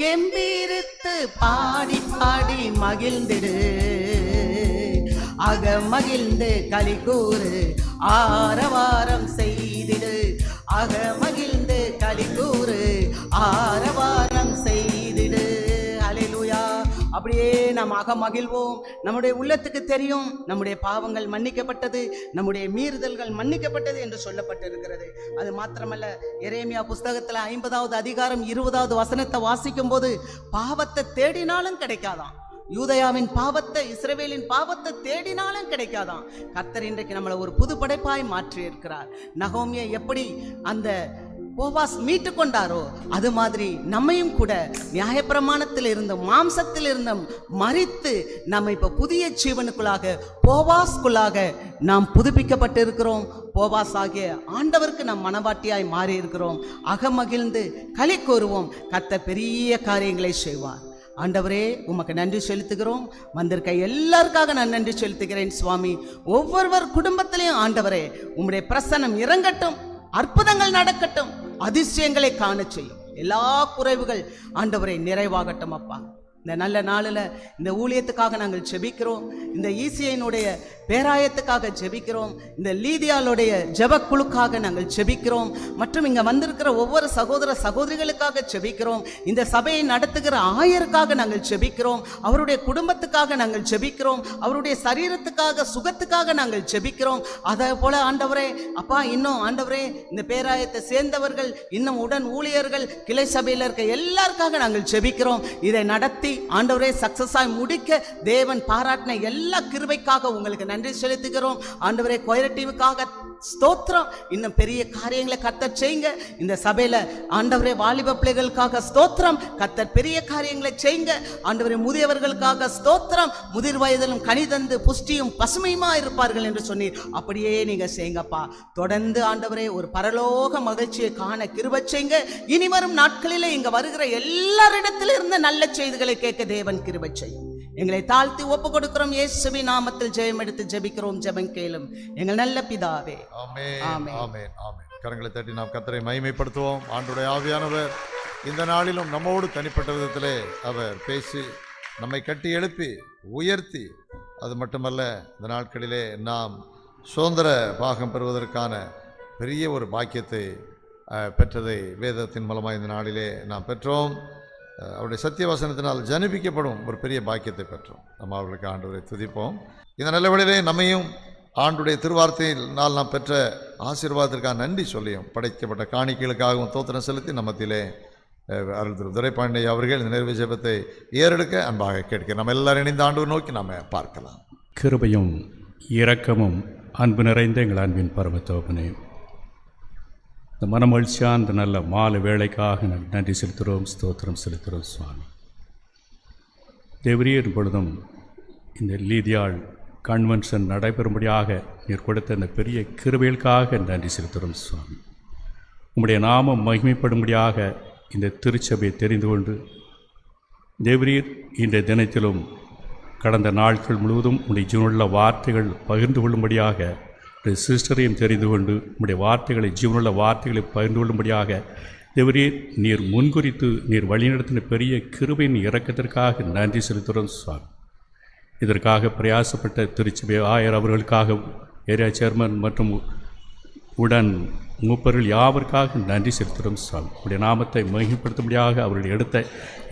கம்பீரித்து பாடி பாடி மகிழ்ந்திடு. அக மகிழ்ந்து களிகூறு, ஆரவாரம் செய்திடு. அக மகிழ்ந்து களிகூறு, ஆரவாரம் செய்திடு. ஹல்லேலூயா, அப்படியே நாம் அகமகிழ்வோம். நம்முடைய உள்ளத்துக்கு தெரியும் நம்முடைய பாவங்கள் மன்னிக்கப்பட்டது, நம்முடைய மீறுதல்கள் மன்னிக்கப்பட்டது என்று சொல்லப்பட்டிருக்கிறது. அது மாத்திரமல்ல, எரேமியா புஸ்தகத்தில் 50வது அதிகாரம் 20வது வசனத்தை வாசிக்கும் போது பாவத்தை தேடினாலும் கிடைக்காதான். யூதயாவின் பாவத்தை, இஸ்ரவேலின் பாவத்தை தேடினாலும் கிடைக்காதான். கர்த்தர் இன்றைக்கு நம்மளை ஒரு புது படைப்பாய் மாற்றி இருக்கிறார். நகோமியை எப்படி அந்த போவாஸ் மீட்டு கொண்டாரோ அது மாதிரி நம்மையும் கூட நியாயப்பிரமாணத்தில் இருந்த மாம்சத்தில் இருந்த மரித்து நம்ம இப்ப புதிய ஜீவனுக்குள்ளாக போவாஸ்குள்ளாக நாம் புதுப்பிக்கப்பட்டு இருக்கிறோம். போவாஸ் ஆகிய ஆண்டவருக்கு நாம் மனவாட்டியாய் மாறி இருக்கிறோம். அகமகிழ்ந்து களி கூறுவோம். கர்த்தர் பெரிய காரியங்களை செய்வார். ஆண்டவரே, உமக்கு நன்றி செலுத்துகிறோம். வந்திருக்க எல்லாருக்காக நான் நன்றி செலுத்துகிறேன் சுவாமி. ஒவ்வொருவர் குடும்பத்திலையும் ஆண்டவரே உம்முடைய பிரசன்னம் இறங்கட்டும், அற்புதங்கள் நடக்கட்டும், அதிசயங்களை காண செய்யும். எல்லா குறைவுகள் ஆண்டவரே நிறைவாகட்டும் அப்பா. இந்த நல்ல நாளில் இந்த ஊழியத்துக்காக நாங்கள் ஜெபிக்கிறோம். இந்த ஈசியனுடைய பேராயத்துக்காக ஜெபிக்கிறோம். இந்த லீதியாளுடைய ஜெபக்குழுக்காக நாங்கள் ஜெபிக்கிறோம். மற்றும் இங்கே வந்திருக்கிற ஒவ்வொரு சகோதர சகோதரிகளுக்காக ஜெபிக்கிறோம். இந்த சபையை நடத்துகிற ஆயருக்காக நாங்கள் ஜெபிக்கிறோம். அவருடைய குடும்பத்துக்காக நாங்கள் ஜெபிக்கிறோம். அவருடைய சரீரத்துக்காக, சுகத்துக்காக நாங்கள் ஜெபிக்கிறோம். அதே போல ஆண்டவரே அப்பா, இன்னும் ஆண்டவரே இந்த பேராயத்தை சேர்ந்தவர்கள், இன்னும் உடன் ஊழியர்கள், கிளை சபையில் இருக்க எல்லாருக்காக நாங்கள் ஜெபிக்கிறோம். இதை நடத்தி ஆண்டவரே சக்சஸாய் முடிக்க தேவன் பாராட்டின எல்லா கிருபைக்காக உங்களுக்கு நன்றி செலுத்துகிறோம். ஆண்டவரே கொயரட்டிவுக்காக ஸ்தோத்திரம். இன்னும் பெரிய காரியங்களை கர்த்தர் செய்யுங்க. இந்த சபையில ஆண்டவரே வாலிப பிள்ளைகளுக்காக ஸ்தோத்திரம். கர்த்தர் பெரிய காரியங்களை செய்யுங்க. ஆண்டவரே முதியவர்களுக்காக ஸ்தோத்திரம். முதிர் வயதிலும் கனிதந்து புஷ்டியும் பசுமையுமா இருப்பார்கள் என்று சொன்னீர். அப்படியே நீங்க செய்யுங்கப்பா. தொடர்ந்து ஆண்டவரே ஒரு பரலோக மகிழ்ச்சியை காண கிருபை செய்யுங்க. இனி வரும் நாட்களிலே இங்க வருகிற எல்லாரிடத்தில் இருந்த நல்ல செய்திகளை கேட்க தேவன் கிருபை செய்யும். எங்களை தாழ்த்தி ஒப்பு கொடுக்கிறோம். இயேசுவின் நாமத்தில் ஜெயம் எடுத்து ஜெபிக்கிறோம். ஜெபம் கேளும் எங்கள் நல்ல பிதாவே. ஆமென், ஆமென், ஆமென். கரங்களை தட்டி நாம் கர்த்தரை மகிமைப்படுத்துவோம். ஆண்டவருடைய ஆவியானவர் இந்த நாளிலும் நம்மோடு தனிப்பட்ட விதத்திலே அவர் பேசி நம்மை கட்டி எழுப்பி உயர்த்தி, அது மட்டுமல்ல இந்த நாட்களிலே நாம் சுதந்திர பாகம் பெறுவதற்கான பெரிய ஒரு பாக்கியத்தை பெற்றதை வேதத்தின் மூலமாக இந்த நாளிலே நாம் பெற்றோம். அவருடைய சத்திய வசனத்தினால் ஜனிப்பிக்கப்படும் ஒரு பெரிய பாக்கியத்தை பெற்றோம். நம்ம அவர்களுக்கு ஆண்டவரை துதிப்போம். இந்த நல்ல வேளையிலே நம்மையும் ஆண்டுடைய திருவார்த்தையினால் நாம் பெற்ற ஆசீர்வாதத்திற்காக நன்றி சொல்லியும் படைக்கப்பட்ட காணிக்கைகளுக்காகவும் தோத்திரம் செலுத்தி நம்மத்திலே அருள் திரு துரைபாண்டி அவர்கள் இந்த நிறைவு ஜெபத்தை ஏறெடுக்க அன்பாக கேட்க நம்ம எல்லாரும் இணைந்த ஆண்டவர் நோக்கி நாம் பார்க்கலாம். கிருபையும் இரக்கமும் அன்பு நிறைந்த எங்கள் அன்பின் பரமத்தகப்பனே, இந்த மனமகிழ்ச்சியான இந்த நல்ல மாலை வேளைக்காக நாங்கள் நன்றி செலுத்துகிறோம், ஸ்தோத்திரம் செலுத்துகிறோம் சுவாமி. தேவரீர் பொழுதும் இந்த லீதியாள் கன்வென்ஷன் நடைபெறும்படியாக நீர் கொடுத்த இந்த பெரிய கிருபைகளுக்காக நன்றி செலுத்துகிறோம் சுவாமி. உம்முடைய நாமம் மகிமைப்படும்படியாக இந்த திருச்சபையை தெரிந்து கொண்டு தேவரீர் இன்றைய தினத்திலும் கடந்த நாட்கள் முழுவதும் உடைய ஜீவனுள்ள வார்த்தைகள் பகிர்ந்து கொள்ளும்படியாக சிஸ்டரையும் தெரிந்து கொண்டு உம்முடைய வார்த்தைகளை, ஜீவனுள்ள வார்த்தைகளை பகிர்ந்து கொள்ளும்படியாக தேவரீர் நீர் முன்குறித்து நீர் வழிநடத்தின பெரிய கிருபையின் இரக்கத்திற்காக நன்றி செலுத்துகிறோம் சுவாமி. இதற்காக பிரயாசப்பட்ட திருச்சபை ஆயர் அவர்களுக்காக, ஏரியா சேர்மன் மற்றும் உடன் மூப்பர்கள் யாவருக்காக நன்றி செலுத்துகிறோம் சுவாமி. உடைய நாமத்தை மகிமைப்படுத்தும்படியாக அவர்கள் எடுத்த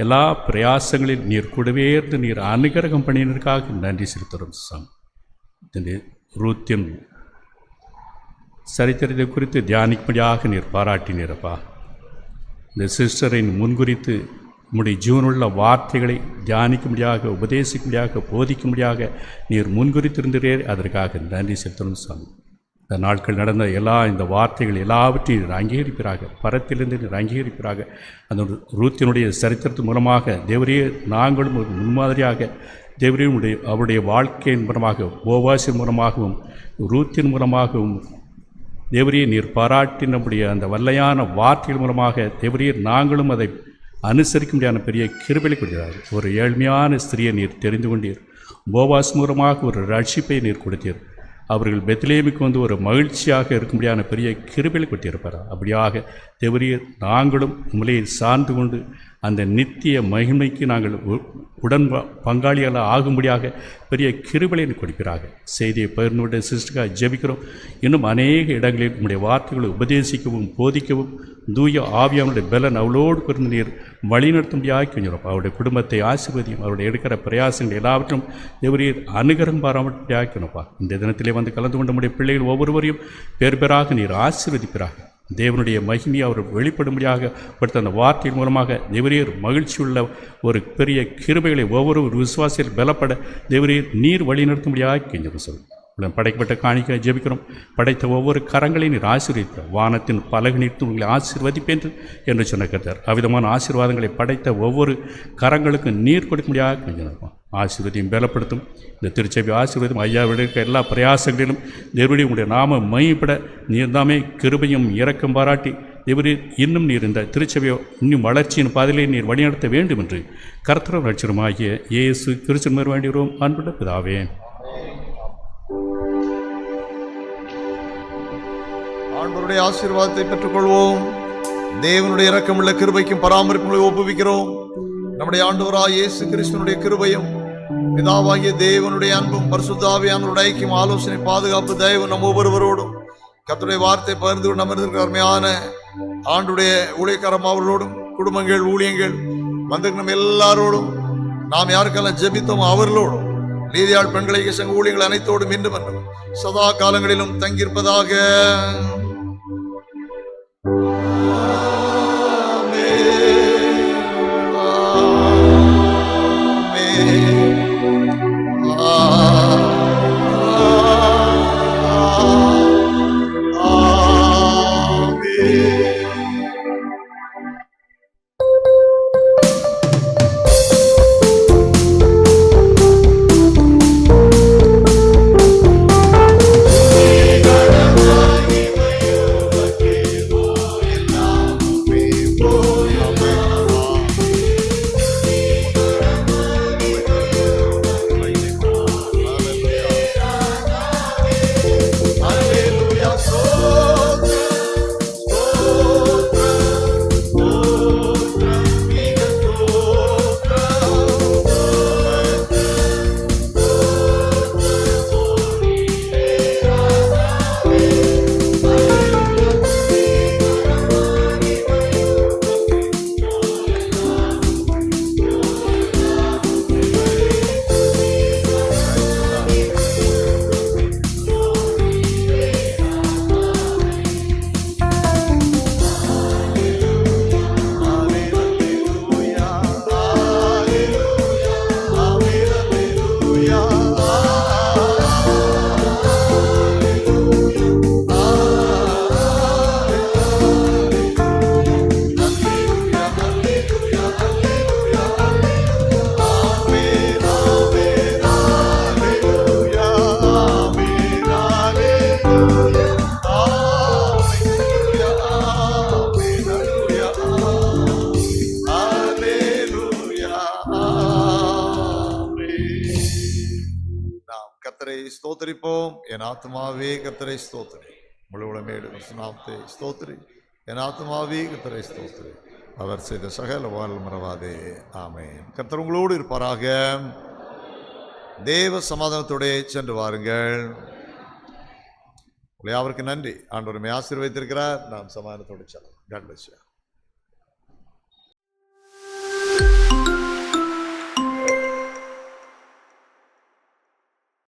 எல்லா பிரயாசங்களில் நீர் கூடவே இருந்து நீர் அனுகிரகம் பண்ணினதற்காக நன்றி செலுத்துகிறோம் சுவாமி. இந்த ரூத்தின் சரித்திரத்தை குறித்து தியானிக்கும்படியாக நீர் பாராட்டினீரப்பா. இந்த சிஸ்டரின் முன்குறித்து உம்முடைய ஜீவனுள்ள வார்த்தைகளை தியானிக்கும்படியாக, உபதேசிக்கும்படியாக, போதிக்கும்படியாக நீர் முன்குறித்திருந்தீரே, அதற்காக நன்றி செலுத்தணும் சுவாமி. இந்த நாட்கள் நடந்த இந்த வார்த்தைகள் எல்லாவற்றையும் நீர் அங்கீகரிப்பீராக, பரத்திலிருந்து நீர் அங்கீகரிப்பீராக. அந்த ரூத்தினுடைய சரித்திரத்தின் மூலமாக தேவரையே நாங்களும் ஒரு முன்மாதிரியாக தேவரையும் அவருடைய வாழ்க்கையின் மூலமாக, போவாசின் மூலமாகவும் ரூத்தின் மூலமாகவும் தேவரீர் நீர் பாராட்டி நம்முடைய அந்த வல்லையான வார்த்தைகள் மூலமாக தேவரீர் நாங்களும் அதை அனுசரிக்க முடியாத பெரிய கிருபையை கொடுத்தார். ஒரு ஏழ்மையான ஸ்திரியை நீர் தெரிந்து கொண்டீர். போவாஸ் மூலமாக ஒரு ரட்சிப்பை நீர் கொடுத்தீர். அவர்கள் பெத்லேமுக்கு வந்து ஒரு மகிழ்ச்சியாக இருக்க முடியாத பெரிய கிருபையை கொடுத்திருப்பார். அப்படியாக தேவரீர் நாங்களும் உம்மையே சார்ந்து கொண்டு அந்த நித்திய மகிமைக்கு நாங்கள் உடன் பங்காளிகளாக ஆகும்படியாக பெரிய கிருபையை கொடுக்கிறாங்க. செய்தியை பகிர்ந்து சிஸ்டருக்காக ஜெபிக்கிறோம். இன்னும் அநேக இடங்களில் உங்களுடைய வார்த்தைகளை உபதேசிக்கவும் போதிக்கவும் தூய ஆவியானுடைய பலன் அவளோடு குறிந்து நீர் வழிநடத்தும்படியாக கொஞ்சம் அவருடைய குடும்பத்தை ஆசீர்வதியும். அவருடைய எடுக்கிற பிரயாசங்கள் எல்லாவற்றும் தேவரீர் அனுகிரகம் பாராமட்டியாக இருக்கணும்ப்பா. இந்த தினத்திலே வந்து கலந்து கொண்ட நம்முடைய பிள்ளைகள் ஒவ்வொருவரையும் பேர் பேராக நீர் ஆசீர்வதிப்பிறாங்க. தேவனுடைய மகிமையை அவர் வெளிப்படும்படியாக படுத்த அந்த வார்த்தையின் மூலமாக தேவரீர் மகிழ்ச்சியுள்ள ஒரு பெரிய கிருபைகளை ஒவ்வொரு விசுவாசியில் பலப்பட தேவரீர் நீர் வழிநடத்தும்படியாக கெஞ்சம் சொல்லும். படைக்கப்பட்ட காணிக்க ஜெபிக்கிறோம். படைத்த ஒவ்வொரு கரங்களையும் நீர் ஆசீர்வதிப்பார். வானத்தின் பலகு நீர்த்து உங்களை ஆசீர்வதிப்பேன் என்று சொன்ன கர்த்தர் அவ்விதமான ஆசீர்வாதங்களை படைத்த ஒவ்வொரு கரங்களுக்கும் நீர் கொடுக்கும்படியாக கெஞ்சம் ஆசீர்வதியும் பலப்படுத்தும். இந்த திருச்சபை ஆசீர்வதியும். ஐயா விடுக்க எல்லா பிரயாசங்களிலும் தேவனுடைய உங்களுடைய நாம மையப்பட நீர் தாமே கிருபையும் இரக்கம் பாராட்டி தேவரீர் இன்னும் நீர் இந்த திருச்சபையோ இன்னும் வளர்ச்சியின் பாதையிலே நீர் வழிநடத்த வேண்டும் என்று கர்த்தரும் ரட்சகருமாகிய இயேசு கிறிஸ்துவின் வேண்டுகிறோம் அன்புள்ள பிதாவே. ஆண்டவருடைய ஆசீர்வாதத்தை பெற்றுக்கொள்வோம். தேவனுடைய இரக்கமுள்ள கிருபைக்கும் பராமரிப்புகளை ஒப்புவிக்கிறோம். நம்முடைய ஆண்டவராகிய இயேசு கிறிஸ்துவினுடைய கிருபையும் பிதாவாகிய தேவனுடைய அன்பும் பரிசுத்த ஆவியானவருடைய ஐக்கியம் ஆலோசனை பாதுகாப்பு தயவு நம் ஒவ்வொருவரோடும் கர்த்தருடைய வார்த்தை பகிர்ந்து கொண்டு அமர்ந்திருக்கிற அருமையான ஆண்டுடைய ஊழியக்காரம் அவர்களோடும் குடும்பங்கள் ஊழியங்கள் வந்து நம்ம எல்லாரோடும் நாம் யாருக்கெல்லாம் ஜெபித்தோம் அவர்களோடும் லீதியாள் பெண்களை சங்க ஊழியங்கள் அனைத்தோடும் இன்றும் என்றும் சதா காலங்களிலும் தங்கியிருப்பதாக. ஸ்தோத்திரிப்போம். என் ஆத்மாவே கர்த்தரை ஸ்தோத்திரி, முழு உலகமேடு நாமத்தை ஸ்தோத்திரி. என் ஆத்மாவே கர்த்தரை ஸ்தோத்திரி, அவர் செய்த சகல வாழ் மறவாதே. ஆமென். கர்த்தர் உங்களோடு இருப்பாராக. தேவ சமாதானத்தோட சென்று வாருங்கள். அவருக்கு நன்றி. ஆண்டவர் ஆசீர்வதித்திருக்கிறார். நாம் சமாதானத்தோடு செல்வோம். God bless you.